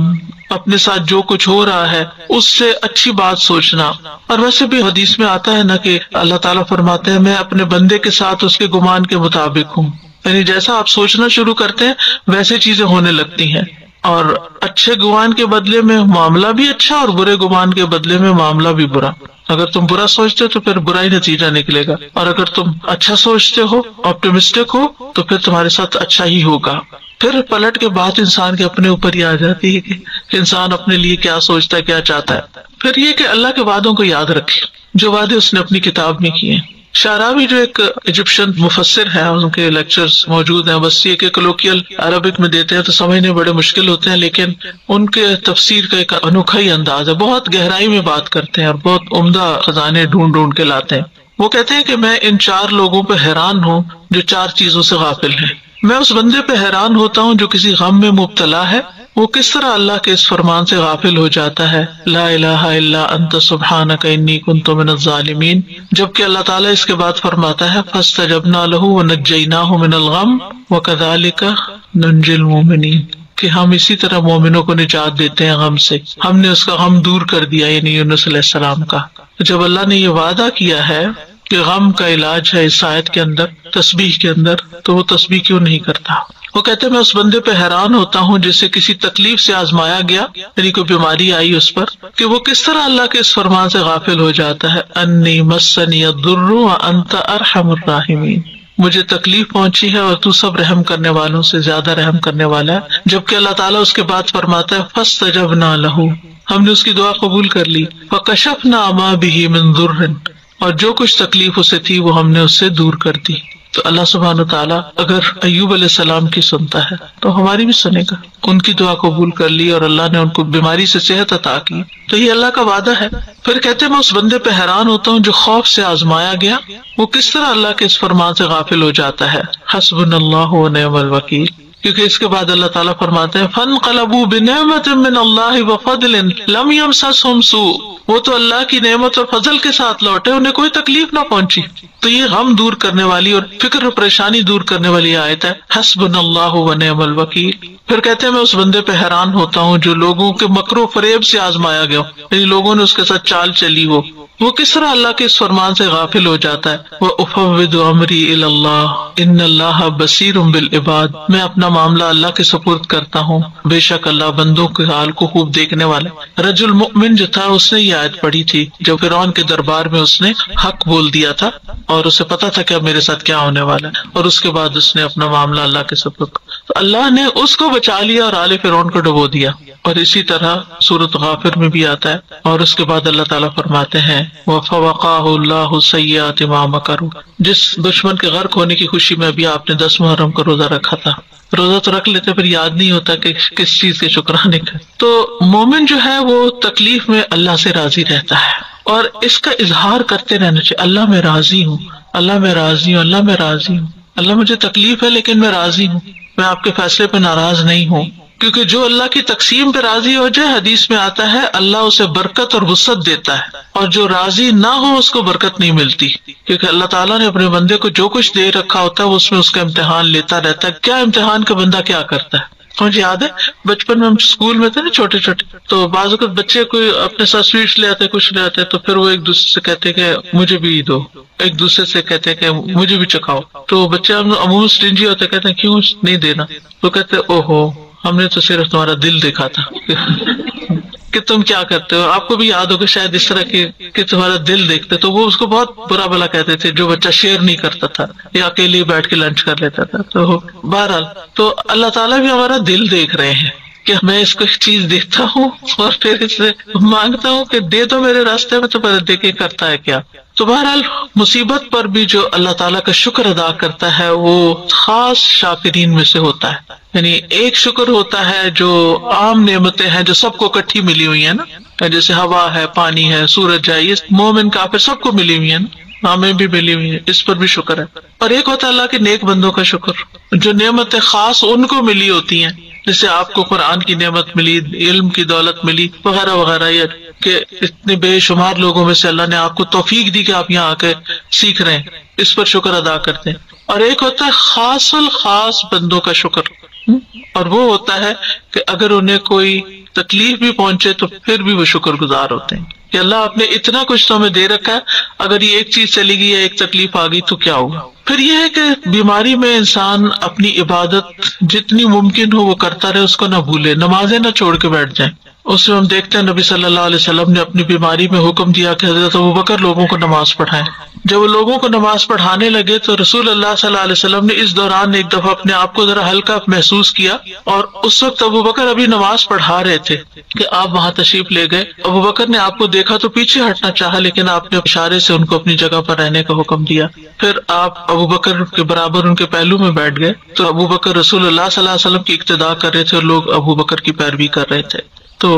اپنے ساتھ جو کچھ ہو رہا ہے اس سے اچھی بات سوچنا۔ اور ویسے بھی حدیث میں آتا ہے نا کہ اللہ تعالیٰ فرماتے ہیں میں اپنے بندے کے ساتھ اس کے گمان کے مطابق ہوں، یعنی جیسا آپ سوچنا شروع کرتے ہیں ویسے چیزیں ہونے لگتی ہیں۔ اور اچھے گمان کے بدلے میں معاملہ بھی اچھا اور برے گمان کے بدلے میں معاملہ بھی برا۔ اگر تم برا سوچتے تو پھر برا ہی نتیجہ نکلے گا، اور اگر تم اچھا سوچتے ہو، آپٹیمسٹک ہو، تو پھر تمہارے ساتھ اچھا ہی ہوگا۔ پھر پلٹ کے بات انسان کے اپنے اوپر ہی آ جاتی ہے کہ انسان اپنے لیے کیا سوچتا ہے، کیا چاہتا ہے۔ پھر یہ کہ اللہ کے وعدوں کو یاد رکھے، جو وعدے اس نے اپنی کتاب میں کیے۔ شعراوی جو ایک ایجپشن مفسر ہے، ان کے لیکچرز موجود ہیں، بس یہ کہ کلوکیل عربک میں دیتے ہیں تو سمجھنے بڑے مشکل ہوتے ہیں، لیکن ان کے تفسیر کا ایک انوکھا ہی انداز ہے، بہت گہرائی میں بات کرتے ہیں اور بہت عمدہ خزانے ڈھونڈ ڈھونڈ کے لاتے ہیں۔ وہ کہتے ہیں کہ میں ان 4 لوگوں پہ حیران ہوں جو 4 چیزوں سے غافل ہیں۔ میں اس بندے پہ حیران ہوتا ہوں جو کسی غم میں مبتلا ہے، وہ کس طرح اللہ کے اس فرمان سے غافل ہو جاتا ہے، لا الہ الا انت سبحانک انی کنت من الظالمین، جبکہ اللہ تعالیٰ اس کے بعد فرماتا ہے فاستجبنا لہ ونجیناہ من الغم وکذالک ننجی المؤمنین، کہ ہم اسی طرح مومنوں کو نجات دیتے ہیں غم سے، ہم نے اس کا غم دور کر دیا، یعنی یونس علیہ السلام کا۔ جب اللہ نے یہ وعدہ کیا ہے کہ غم کا علاج ہے اس آیت کے اندر، تسبیح کے اندر، تو وہ تسبیح کیوں نہیں کرتا؟ وہ کہتے ہیں میں اس بندے پہ حیران ہوتا ہوں جسے کسی تکلیف سے آزمایا گیا، یعنی کوئی بیماری آئی اس پر، کہ وہ کس طرح اللہ کے اس فرمان سے غافل ہو جاتا ہے، انی مسنی الضر وانت ارحم الراحمین، مجھے تکلیف پہنچی ہے اور تو سب رحم کرنے والوں سے زیادہ رحم کرنے والا ہے۔ جبکہ اللہ تعالیٰ اس کے بعد فرماتا ہے فاستجبنا لہ، ہم نے اس کی دعا قبول کر لی، فکشفنا ما بہ من ضر، اور جو کچھ تکلیف اسے تھی وہ ہم نے اس سے دور کر دی۔ تو اللہ سبحانہ تعالیٰ اگر ایوب علیہ السلام کی سنتا ہے تو ہماری بھی سنے گا۔ ان کی دعا قبول کر لی اور اللہ نے ان کو بیماری سے صحت عطا کی، تو یہ اللہ کا وعدہ ہے۔ پھر کہتے ہیں میں اس بندے پہ حیران ہوتا ہوں جو خوف سے آزمایا گیا، وہ کس طرح اللہ کے اس فرمان سے غافل ہو جاتا ہے، حسبنا اللہ ونعم الوکیل، کیونکہ اس کے بعد اللہ تعالیٰ فرماتے ہیں فانقلبوا بنعمت من اللہ وفضل لم یمسسہم سوء، وہ تو اللہ کی نعمت اور فضل کے ساتھ لوٹے، انہیں کوئی تکلیف نہ پہنچی۔ تو یہ غم دور کرنے والی اور فکر اور پریشانی دور کرنے والی آیت ہے، حسبنا اللہ ونعم الوکیل۔ پھر کہتے ہیں میں اس بندے پہ حیران ہوتا ہوں جو لوگوں کے مکر و فریب سے آزمایا گیا، یعنی لوگوں نے اس کے ساتھ چال چلی ہو، وہ کس طرح اللہ کے اس فرمان سے غافل ہو جاتا ہے، وَأُفَوِّضُ أَمْرِي إِلَى اللَّهِ إِنَّ اللَّهَ بَصِيرٌ بِالْعِبَادِ، میں اپنا معاملہ اللہ کے سپرد کرتا ہوں، بے شک اللہ بندوں کے حال کو خوب دیکھنے والا ہے۔ رجل مؤمن جو تھا اس نے یہ آیت پڑھی تھی جب فرعون کے دربار میں اس نے حق بول دیا تھا اور اسے پتا تھا کہ اب میرے ساتھ کیا ہونے والا ہے، اور اس کے بعد اس نے اپنا معاملہ اللہ کے سپرد، تو اللہ نے اس کو بچا لیا اور آل فرعون کو ڈبو دیا۔ اور اسی طرح سورۃ غافر میں بھی آتا ہے، اور اس کے بعد اللہ تعالیٰ فرماتے ہیں وَفَوَقَاهُ اللَّهُ سَيِّئَاتِ مَا مَكَرُوا، جس دشمن کے غرق ہونے کی خوشی میں ابھی آپ نے 10 محرم کا روزہ رکھا تھا، روزہ تو رکھ لیتے پھر یاد نہیں ہوتا کہ کس چیز کے شکرانے کا۔ تو مومن جو ہے وہ تکلیف میں اللہ سے راضی رہتا ہے اور اس کا اظہار کرتے رہنا چاہیے، اللہ میں راضی ہوں، اللہ میں راضی ہوں، اللہ میں راضی ہوں، اللہ مجھے تکلیف ہے لیکن میں راضی ہوں، میں آپ کے فیصلے پہ ناراض نہیں ہوں، کیونکہ جو اللہ کی تقسیم پہ راضی ہو جائے، حدیث میں آتا ہے اللہ اسے برکت اور وسعت دیتا ہے، اور جو راضی نہ ہو اس کو برکت نہیں ملتی، کیونکہ اللہ تعالیٰ نے اپنے بندے کو جو کچھ دے رکھا ہوتا ہے وہ اس میں اس کا امتحان لیتا رہتا ہے۔ کیا امتحان کا بندہ کیا کرتا ہے؟ مجھے یاد ہے بچپن میں ہم اسکول میں تھے نا چھوٹے چھوٹے، تو بعض اوقات بچے کوئی اپنے ساتھ سویٹس لے آتے کچھ لے آتے، تو پھر وہ ایک دوسرے سے کہتے کہ مجھے بھی دو، ایک دوسرے سے کہتے کہ مجھے بھی چکھاؤ، تو بچے عموماً سٹنجی ہوتے، کہتے ہیں کیوں نہیں دینا، تو کہتے اوہو ہم نے تو صرف تمہارا دل دیکھا تھا کہ تم کیا کرتے ہو۔ آپ کو بھی یاد ہوگا شاید اس طرح کہ تمہارا دل دیکھتے، تو وہ اس کو بہت برا بلا کہتے تھے جو بچہ شیئر نہیں کرتا تھا یا اکیلے بیٹھ کے لنچ کر لیتا تھا۔ تو بہرحال تو اللہ تعالیٰ بھی ہمارا دل دیکھ رہے ہیں، کہ میں اس کو ایک چیز دیتا ہوں اور پھر اس سے مانگتا ہوں کہ دے دو میرے راستے میں، تو پھر دیکھیں کرتا ہے کیا. تو بہرحال مصیبت پر بھی جو اللہ تعالیٰ کا شکر ادا کرتا ہے وہ خاص شاکرین میں سے ہوتا ہے. یعنی ایک شکر ہوتا ہے جو عام نعمتیں ہیں جو سب کو اکٹھی ملی ہوئی ہیں نا، جیسے ہوا ہے، پانی ہے، سورج ہے، یہ مومن کافر سب کو ملی ہوئی ہے نا، ہمیں بھی ملی ہوئی ہے، اس پر بھی شکر ہے. اور ایک ہوتا ہے اللہ کے نیک بندوں کا شکر، جو نعمتیں خاص ان کو ملی ہوتی ہیں، جیسے آپ کو قرآن کی نعمت ملی، علم کی دولت ملی وغیرہ وغیرہ، یہ کہ اتنے بے شمار لوگوں میں سے اللہ نے آپ کو توفیق دی کہ آپ یہاں آ کے سیکھ رہے ہیں، اس پر شکر ادا کرتے ہیں. اور ایک ہوتا ہے خاص الخاص بندوں کا شکر، اور وہ ہوتا ہے کہ اگر انہیں کوئی تکلیف بھی پہنچے تو پھر بھی وہ شکر گزار ہوتے ہیں کہ اللہ آپ نے اتنا کچھ تو ہمیں دے رکھا ہے، اگر یہ ایک چیز چلی گئی یا ایک تکلیف آ گئی تو کیا ہوگا. پھر یہ ہے کہ بیماری میں انسان اپنی عبادت جتنی ممکن ہو وہ کرتا رہے، اس کو نہ بھولے، نمازیں نہ چھوڑ کے بیٹھ جائیں. اس میں ہم دیکھتے ہیں نبی صلی اللہ علیہ وسلم نے اپنی بیماری میں حکم دیا کہ حضرت ابوبکر لوگوں کو نماز پڑھائیں. جب وہ لوگوں کو نماز پڑھانے لگے تو رسول اللہ صلی اللہ علیہ وسلم نے اس دوران ایک دفعہ اپنے آپ کو ذرا ہلکا محسوس کیا، اور اس وقت ابوبکر ابھی نماز پڑھا رہے تھے کہ آپ وہاں تشریف لے گئے. ابوبکر نے آپ کو دیکھا تو پیچھے ہٹنا چاہا، لیکن آپ نے اشارے سے ان کو اپنی جگہ پر رہنے کا حکم دیا. پھر آپ ابوبکر کے برابر ان کے پہلو میں بیٹھ گئے، تو ابوبکر رسول اللہ صلی اللہ علیہ وسلم کی اقتداء کر رہے تھے اور لوگ ابوبکر کی پیروی کر رہے تھے. تو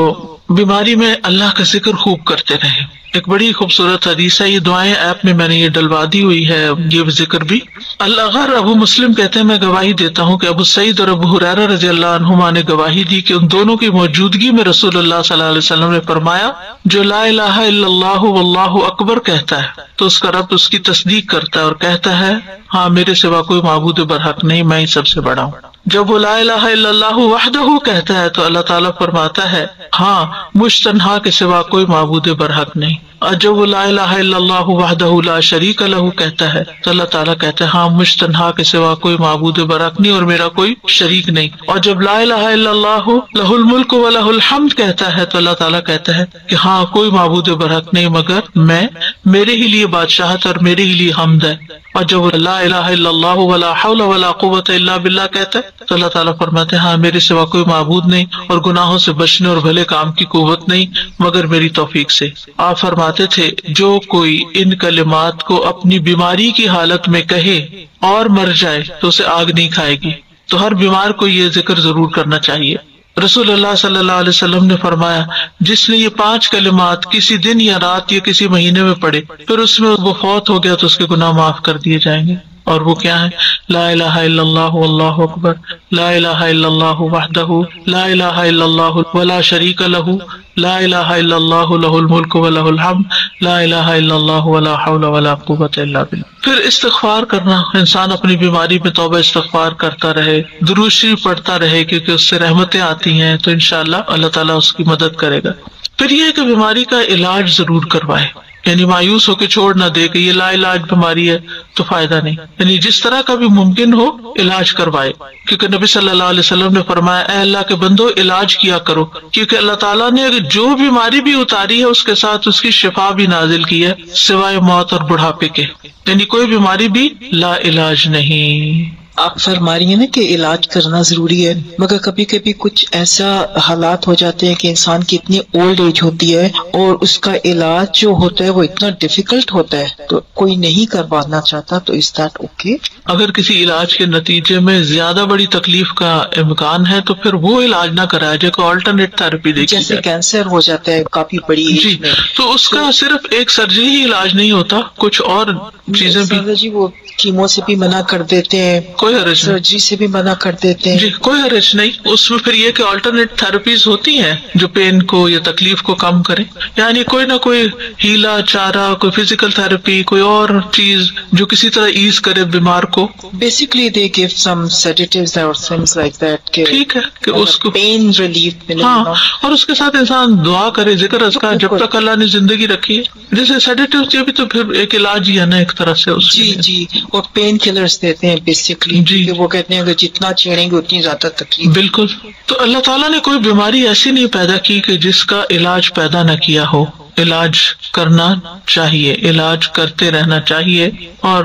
بیماری میں اللہ کا ذکر خوب کرتے رہے. ایک بڑی خوبصورت حدیث ہے، یہ دعائیں ایپ میں نے یہ ڈلوا دی ہوئی ہے، یہ ذکر بھی. الغر ابو مسلم کہتے ہیں میں گواہی دیتا ہوں کہ ابو سعید اور ابو ہریرہ رضی اللہ عنہما نے گواہی دی کہ ان دونوں کی موجودگی میں رسول اللہ صلی اللہ علیہ وسلم نے فرمایا جو لا الہ الا اللہ واللہ اکبر کہتا ہے تو اس کا رب اس کی تصدیق کرتا ہے اور کہتا ہے ہاں میرے سوا کوئی معبود برحق نہیں، میں ہی سب سے بڑا ہوں. جب وہ لا الہ الا اللہ وحدہ کہتا ہے تو اللہ تعالیٰ فرماتا ہے ہاں مجھ تنہا کے سوا کوئی معبود برحق نہیں. اور جب وہ لا الہ الا اللہ وحدہ لا شریک لہ کہتا ہے تو اللہ تعالیٰ کہتا ہے ہاں مجھ تنہا کے سوا کوئی معبود برحق نہیں اور میرا کوئی شریک نہیں. اور جب لا الہ الا اللہ لہ الملک و لہ الحمد کہتا ہے تو اللہ تعالیٰ کہتا ہے کہ ہاں کوئی معبود برحق نہیں مگر میں، میرے ہی لیے بادشاہت اور میرے ہی لیے حمد ہے. اور جب لا الہ الا اللہ ولا حول ولا قوت الا باللہ کہتا ہے تو اللہ تعالیٰ فرماتے ہیں ہاں میرے سوا کوئی معبود نہیں اور گناہوں سے بچنے اور بھلے کام کی قوت نہیں مگر میری توفیق سے. آپ فرماتے تھے جو کوئی ان کلمات کو اپنی بیماری کی حالت میں کہے اور مر جائے تو اسے آگ نہیں کھائے گی. تو ہر بیمار کو یہ ذکر ضرور کرنا چاہیے. رسول اللہ صلی اللہ علیہ وسلم نے فرمایا جس نے یہ 5 کلمات کسی دن یا رات یا کسی مہینے میں پڑھے پھر اس میں وہ فوت ہو گیا تو اس کے گناہ معاف کر دیے جائیں گے. اور وہ کیا ہے؟ لا الہ الا اللہ واللہ اکبر، لا الہ الا اللہ وحدہ لا الہ الا اللہ ولا شریک لہ، لا الہ الا اللہ لہ الملک و لہ الحمد، لا الہ الا اللہ ولا حول ولا قوت الا باللہ. پھر استغفار کرنا، انسان اپنی بیماری میں توبہ استغفار کرتا رہے، درود شریف پڑھتا رہے کیونکہ اس سے رحمتیں آتی ہیں تو انشاءاللہ اللہ تعالیٰ اس کی مدد کرے گا. پھر یہ ہے کہ بیماری کا علاج ضرور کروائے، یعنی مایوس ہو کے چھوڑ نہ دے کہ یہ لا علاج بیماری ہے تو فائدہ نہیں، یعنی جس طرح کا بھی ممکن ہو علاج کروائے. کیونکہ نبی صلی اللہ علیہ وسلم نے فرمایا اے اللہ کے بندو علاج کیا کرو، کیونکہ اللہ تعالیٰ نے جو بیماری بھی اتاری ہے اس کے ساتھ اس کی شفا بھی نازل کی ہے سوائے موت اور بڑھاپے کے، یعنی کوئی بیماری بھی لا علاج نہیں. آپ فرما رہی ہیں نا کہ علاج کرنا ضروری ہے، مگر کبھی کبھی کچھ ایسا حالات ہو جاتے ہیں کہ انسان کی اتنی اولڈ ایج ہوتی ہے اور اس کا علاج جو ہوتا ہے وہ اتنا ڈیفیکلٹ ہوتا ہے تو کوئی نہیں کروانا چاہتا، تو از دیٹ اوکے؟ اگر کسی علاج کے نتیجے میں زیادہ بڑی تکلیف کا امکان ہے تو پھر وہ علاج نہ کرایا جائے، کوئی آلٹرنیٹ تھراپی دیکھی جیسے کینسر ہو جاتا ہے کافی بڑی جی، تو اس کا صرف ایک سرجری ہی علاج نہیں ہوتا، کچھ اور چیزیں بھی. جی وہ کیمو سے بھی منع کر دیتے ہیں، کوئی حرج نہیں، سرجری سے بھی منع کر دیتے ہیں. جی کوئی حرج نہیں. اس میں پھر یہ کہ آلٹرنیٹ تھراپیز ہوتی ہیں جو پین کو یا تکلیف کو کم کریں، یعنی کوئی نہ کوئی ہیلا چارہ، کوئی فزیکل تھراپی، کوئی اور چیز جو کسی طرح ایز کرے بیمار کو. بیسکلی دے گیو سم سیڈیٹیوز اور تھنگز لائک دیٹ کہ ٹھیک ہے کہ اس کو پین ریلیف ملے. ہاں، اور اس کے ساتھ انسان دعا کرے، ذکر اذکار جب تک اللہ نے زندگی رکھی ہے. جیسے سیڈیٹیوز یہ بھی تو پھر ایک علاج ہی ہے نا ایک طرح سے اس جی جی، اور پین کلرز دیتے ہیں بیسکلی جی، وہ کہتے ہیں کہ جتنا چھیڑیں گے اتنی زیادہ تکلیف. بالکل. تو اللہ تعالیٰ نے کوئی بیماری ایسی نہیں پیدا کی کہ جس کا علاج پیدا نہ کیا ہو. علاج کرنا چاہیے، علاج کرتے رہنا چاہیے. اور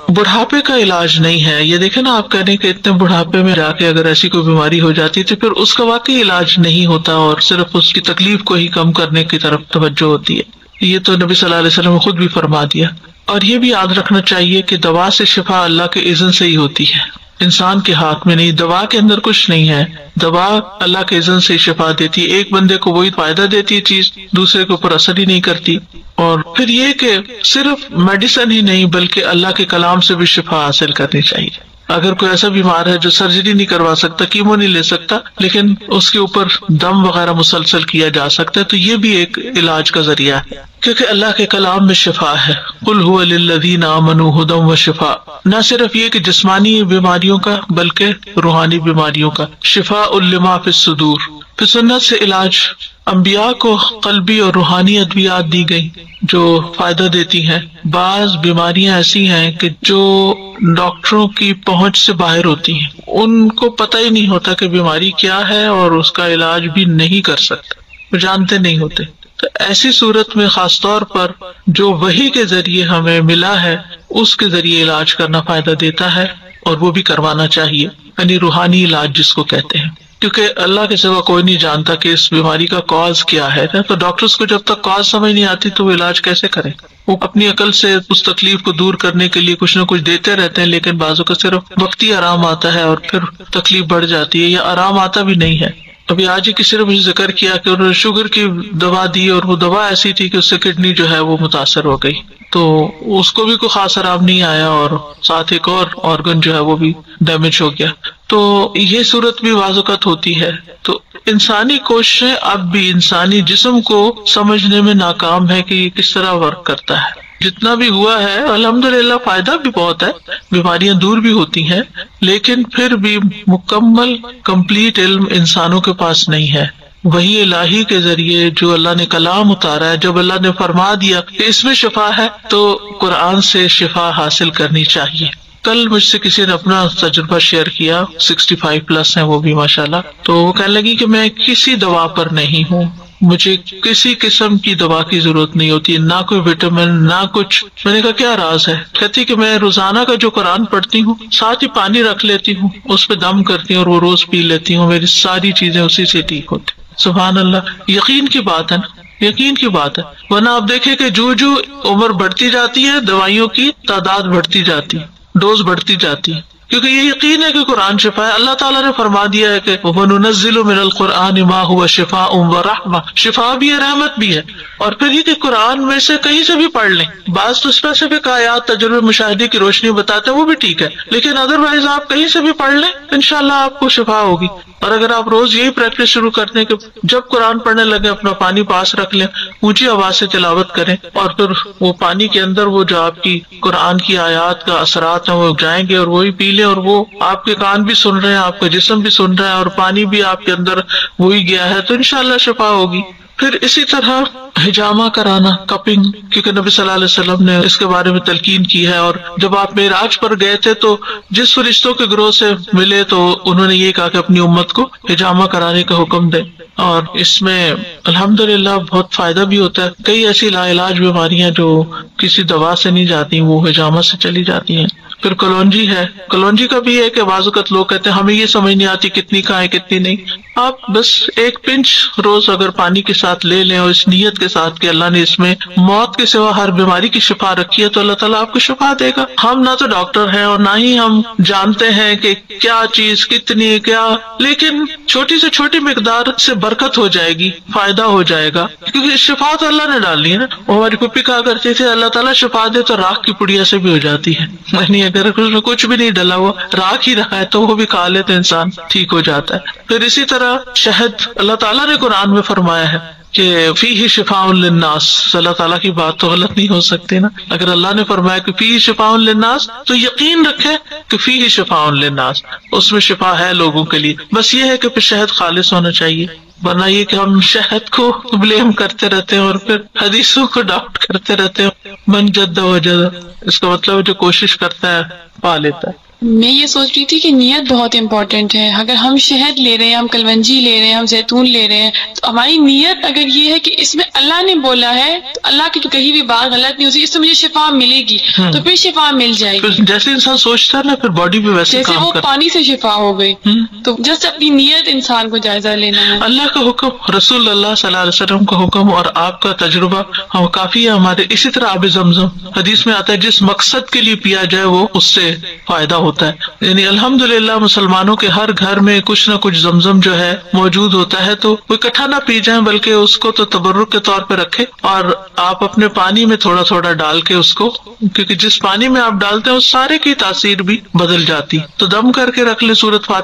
بڑھاپے کا علاج نہیں ہے یہ. دیکھیں نا، آپ کہہ رہے ہیں کہ اتنے بڑھاپے میں جا کے اگر ایسی کوئی بیماری ہو جاتی تو پھر اس کا واقعی علاج نہیں ہوتا اور صرف اس کی تکلیف کو ہی کم کرنے کی طرف توجہ ہوتی ہے. یہ تو نبی صلی اللہ علیہ وسلم نے خود بھی فرما دیا. اور یہ بھی یاد رکھنا چاہیے کہ دوا سے شفا اللہ کے اذن سے ہی ہوتی ہے، انسان کے ہاتھ میں نہیں. دوا کے اندر کچھ نہیں ہے، دوا اللہ کے اذن سے شفا دیتی ہے. ایک بندے کو وہی فائدہ دیتی ہے چیز، دوسرے کے اوپر اثر ہی نہیں کرتی. اور پھر یہ کہ صرف میڈیسن ہی نہیں بلکہ اللہ کے کلام سے بھی شفا حاصل کرنی چاہیے. اگر کوئی ایسا بیمار ہے جو سرجری نہیں کروا سکتا، کیمو نہیں لے سکتا، لیکن اس کے اوپر دم وغیرہ مسلسل کیا جا سکتا ہے، تو یہ بھی ایک علاج کا ذریعہ ہے، کیونکہ اللہ کے کلام میں شفا ہے. قل هو للذین آمنوا ھدی وشفاء. نہ صرف یہ کہ جسمانی بیماریوں کا بلکہ روحانی بیماریوں کا. شفاء لما فی الصدور. پھر سنت سے علاج. انبیاء کو قلبی اور روحانی ادویات دی گئی جو فائدہ دیتی ہیں. بعض بیماریاں ایسی ہیں کہ جو ڈاکٹروں کی پہنچ سے باہر ہوتی ہیں، ان کو پتہ ہی نہیں ہوتا کہ بیماری کیا ہے اور اس کا علاج بھی نہیں کر سکتے، وہ جانتے نہیں ہوتے. تو ایسی صورت میں خاص طور پر جو وحی کے ذریعے ہمیں ملا ہے اس کے ذریعے علاج کرنا فائدہ دیتا ہے، اور وہ بھی کروانا چاہیے، یعنی روحانی علاج جس کو کہتے ہیں. کیونکہ اللہ کے سوا کوئی نہیں جانتا کہ اس بیماری کا کاز کیا ہے. تو ڈاکٹرز کو جب تک کاز سمجھ نہیں آتی تو وہ علاج کیسے کریں؟ وہ اپنی عقل سے اس تکلیف کو دور کرنے کے لیے کچھ نہ کچھ دیتے رہتے ہیں، لیکن بعضوں کا صرف وقتی آرام آتا ہے اور پھر تکلیف بڑھ جاتی ہے یا آرام آتا بھی نہیں ہے. ابھی آج ہی کسی نے مجھے ذکر کیا کہ انہوں نے شوگر کی دوا دی اور وہ دوا ایسی تھی کہ اس سے کڈنی جو ہے وہ متاثر ہو گئی، تو اس کو بھی کوئی خاص آرام نہیں آیا اور ساتھ ایک اور آرگن جو ہے وہ بھی ڈیمیج ہو گیا. تو یہ صورت بھی بعض اوقات ہوتی ہے. تو انسانی کوششیں اب بھی انسانی جسم کو سمجھنے میں ناکام ہے کہ یہ کس طرح ورک کرتا ہے. جتنا بھی ہوا ہے الحمدللہ فائدہ بھی بہت ہے، بیماریاں دور بھی ہوتی ہیں، لیکن پھر بھی مکمل کمپلیٹ علم انسانوں کے پاس نہیں ہے. وہی الہی کے ذریعے جو اللہ نے کلام اتارا ہے، جب اللہ نے فرما دیا کہ اس میں شفا ہے تو قرآن سے شفا حاصل کرنی چاہیے. کل مجھ سے کسی نے اپنا تجربہ شیئر کیا، 65+ ہیں وہ بھی ماشاءاللہ. تو وہ کہنے لگی کہ میں کسی دوا پر نہیں ہوں، مجھے کسی قسم کی دوا کی ضرورت نہیں ہوتی، نہ کوئی وٹامن نہ کچھ. میں نے کہا کیا راز ہے؟ کہتی کہ میں روزانہ کا جو قرآن پڑھتی ہوں ساتھ ہی پانی رکھ لیتی ہوں، اس پہ دم کرتی ہوں اور وہ روز پی لیتی ہوں، میری ساری چیزیں اسی سے ٹھیک ہوتی. سبحان اللہ. یقین کی بات ہے نا، یقین کی بات ہے. ورنہ آپ دیکھیں کہ جو عمر بڑھتی جاتی ہے دوائیوں کی تعداد بڑھتی جاتی ہے، ڈوز بڑھتی جاتی ہے، کیونکہ یہ یقین ہے کہ قرآن شفا ہے. اللہ تعالیٰ نے فرما دیا ہے کہ وَنُنَزِّلُ مِنَ الْقُرْآنِ مَا هُوَ شِفَاءٌ وَرَحْمَةٌ. شفا بھی ہے، رحمت بھی ہے. اور پھر یہ کہ قرآن میں سے کہیں سے بھی پڑھ لیں. بعض تو اسپیسیفک آیات تجربے مشاہدے کی روشنی بتاتے ہیں، وہ بھی ٹھیک ہے، لیکن ادروائز آپ کہیں سے بھی پڑھ لیں انشاءاللہ آپ کو شفا ہوگی. اور اگر آپ روز یہی پریکٹس شروع کرتے ہیں کہ جب قرآن پڑھنے لگے اپنا پانی پاس رکھ لیں، اونچی آواز سے تلاوت کریں، اور پھر وہ پانی کے اندر وہ جو آپ کی قرآن کی آیات کا اثرات ہیں وہ جائیں گے اور وہی پی لیں، اور وہ آپ کے کان بھی سن رہے ہیں، آپ کا جسم بھی سن رہا ہے، اور پانی بھی آپ کے اندر وہی گیا ہے، تو انشاءاللہ شفا ہوگی. پھر اسی طرح حجامہ کرانا، کپنگ، کیونکہ نبی صلی اللہ علیہ وسلم نے اس کے بارے میں تلقین کی ہے. اور جب آپ معراج پر گئے تھے تو جس فرشتوں کے گروہ سے ملے تو انہوں نے یہ کہا کہ اپنی امت کو حجامہ کرانے کا حکم دیں. اور اس میں الحمدللہ بہت فائدہ بھی ہوتا ہے. کئی ایسی لا علاج بیماریاں جو کسی دوا سے نہیں جاتی وہ حجامہ سے چلی جاتی ہیں. پھر کلونجی ہے. کلونجی کا بھی ہے کہ بعض اوقات لوگ کہتے ہیں ہمیں یہ سمجھ نہیں آتی کتنی کہاں ہے کتنی نہیں. آپ بس ایک پنچ روز اگر پانی کے ساتھ لے لیں اور اس نیت کے ساتھ کہ اللہ نے اس میں موت کے سوا ہر بیماری کی شفا رکھی ہے تو اللہ تعالیٰ آپ کو شفا دے گا. ہم نہ تو ڈاکٹر ہیں اور نہ ہی ہم جانتے ہیں کہ کیا چیز کتنی کیا، لیکن چھوٹی سے چھوٹی مقدار سے برکت ہو جائے گی، فائدہ ہو جائے گا، کیونکہ شفا تو اللہ نے ڈالنی ہے نا. وہ ہماری پھپھی کہا کرتے تھے اللہ تعالیٰ شفا دے تو راکھ کی پڑیا سے بھی ہو جاتی ہے، یعنی اگر اس میں کچھ بھی نہیں ڈلا ہوا راکھ ہی رہا ہے تو وہ بھی کھا لے تو انسان ٹھیک ہو جاتا ہے. پھر اسی طرح شہد، اللہ تعالیٰ نے قرآن میں فرمایا ہے کہ فیہ شفاء للناس. اللہ تعالیٰ کی بات تو غلط نہیں ہو سکتی نا. اگر اللہ نے فرمایا کہ فیہ شفاء للناس تو یقین رکھیں کہ فیہ شفاء للناس، اس میں شفا ہے لوگوں کے لیے. بس یہ ہے کہ پھر شہد خالص ہونا چاہیے، ورنہ یہ کہ ہم شہد کو بلیم کرتے رہتے ہیں اور پھر حدیثوں کو ڈاؤٹ کرتے رہتے ہیں. من جد وجد، اس کا مطلب جو کوشش کرتا ہے پا لیتا ہے. میں یہ سوچ رہی تھی کہ نیت بہت امپورٹنٹ ہے. اگر ہم شہد لے رہے ہیں، ہم کلونجی لے رہے ہیں، ہم زیتون لے رہے ہیں، تو ہماری نیت اگر یہ ہے کہ اس میں اللہ نے بولا ہے تو اللہ کی تو کہیں بھی بات غلط نہیں ہوتی، اس سے مجھے شفا ملے گی تو پھر شفا مل جائے گی. جیسے انسان سوچتا ہے نا پھر باڈی بھی ویسے جیسے کام وہ کرتا. پانی سے شفا ہو گئی. تو جسٹ اپنی نیت انسان کو جائزہ لینا ہے. اللہ کا حکم، رسول اللہ صلی اللہ علیہ وسلم کا حکم اور آپ کا تجربہ ہم کافی ہے ہمارے. اسی طرح آب زمزم حدیث میں آتا ہے جس مقصد کے لیے پیا جائے وہ اس سے فائدہ ہوتا ہے. یعنی الحمدللہ مسلمانوں کے ہر گھر میں کچھ نہ کچھ زمزم جو ہے موجود ہوتا ہے، تو وہ اکٹھا نہ پی جائیں بلکہ اس کو تو تبرک کے طور پہ رکھے، اور آپ اپنے پانی میں تھوڑا تھوڑا ڈال کے اس کو، کیونکہ جس پانی میں آپ ڈالتے ہیں اس سارے کی تاثیر بھی بدل جاتی. تو دم کر کے رکھ لیں سورۃ فاتحہ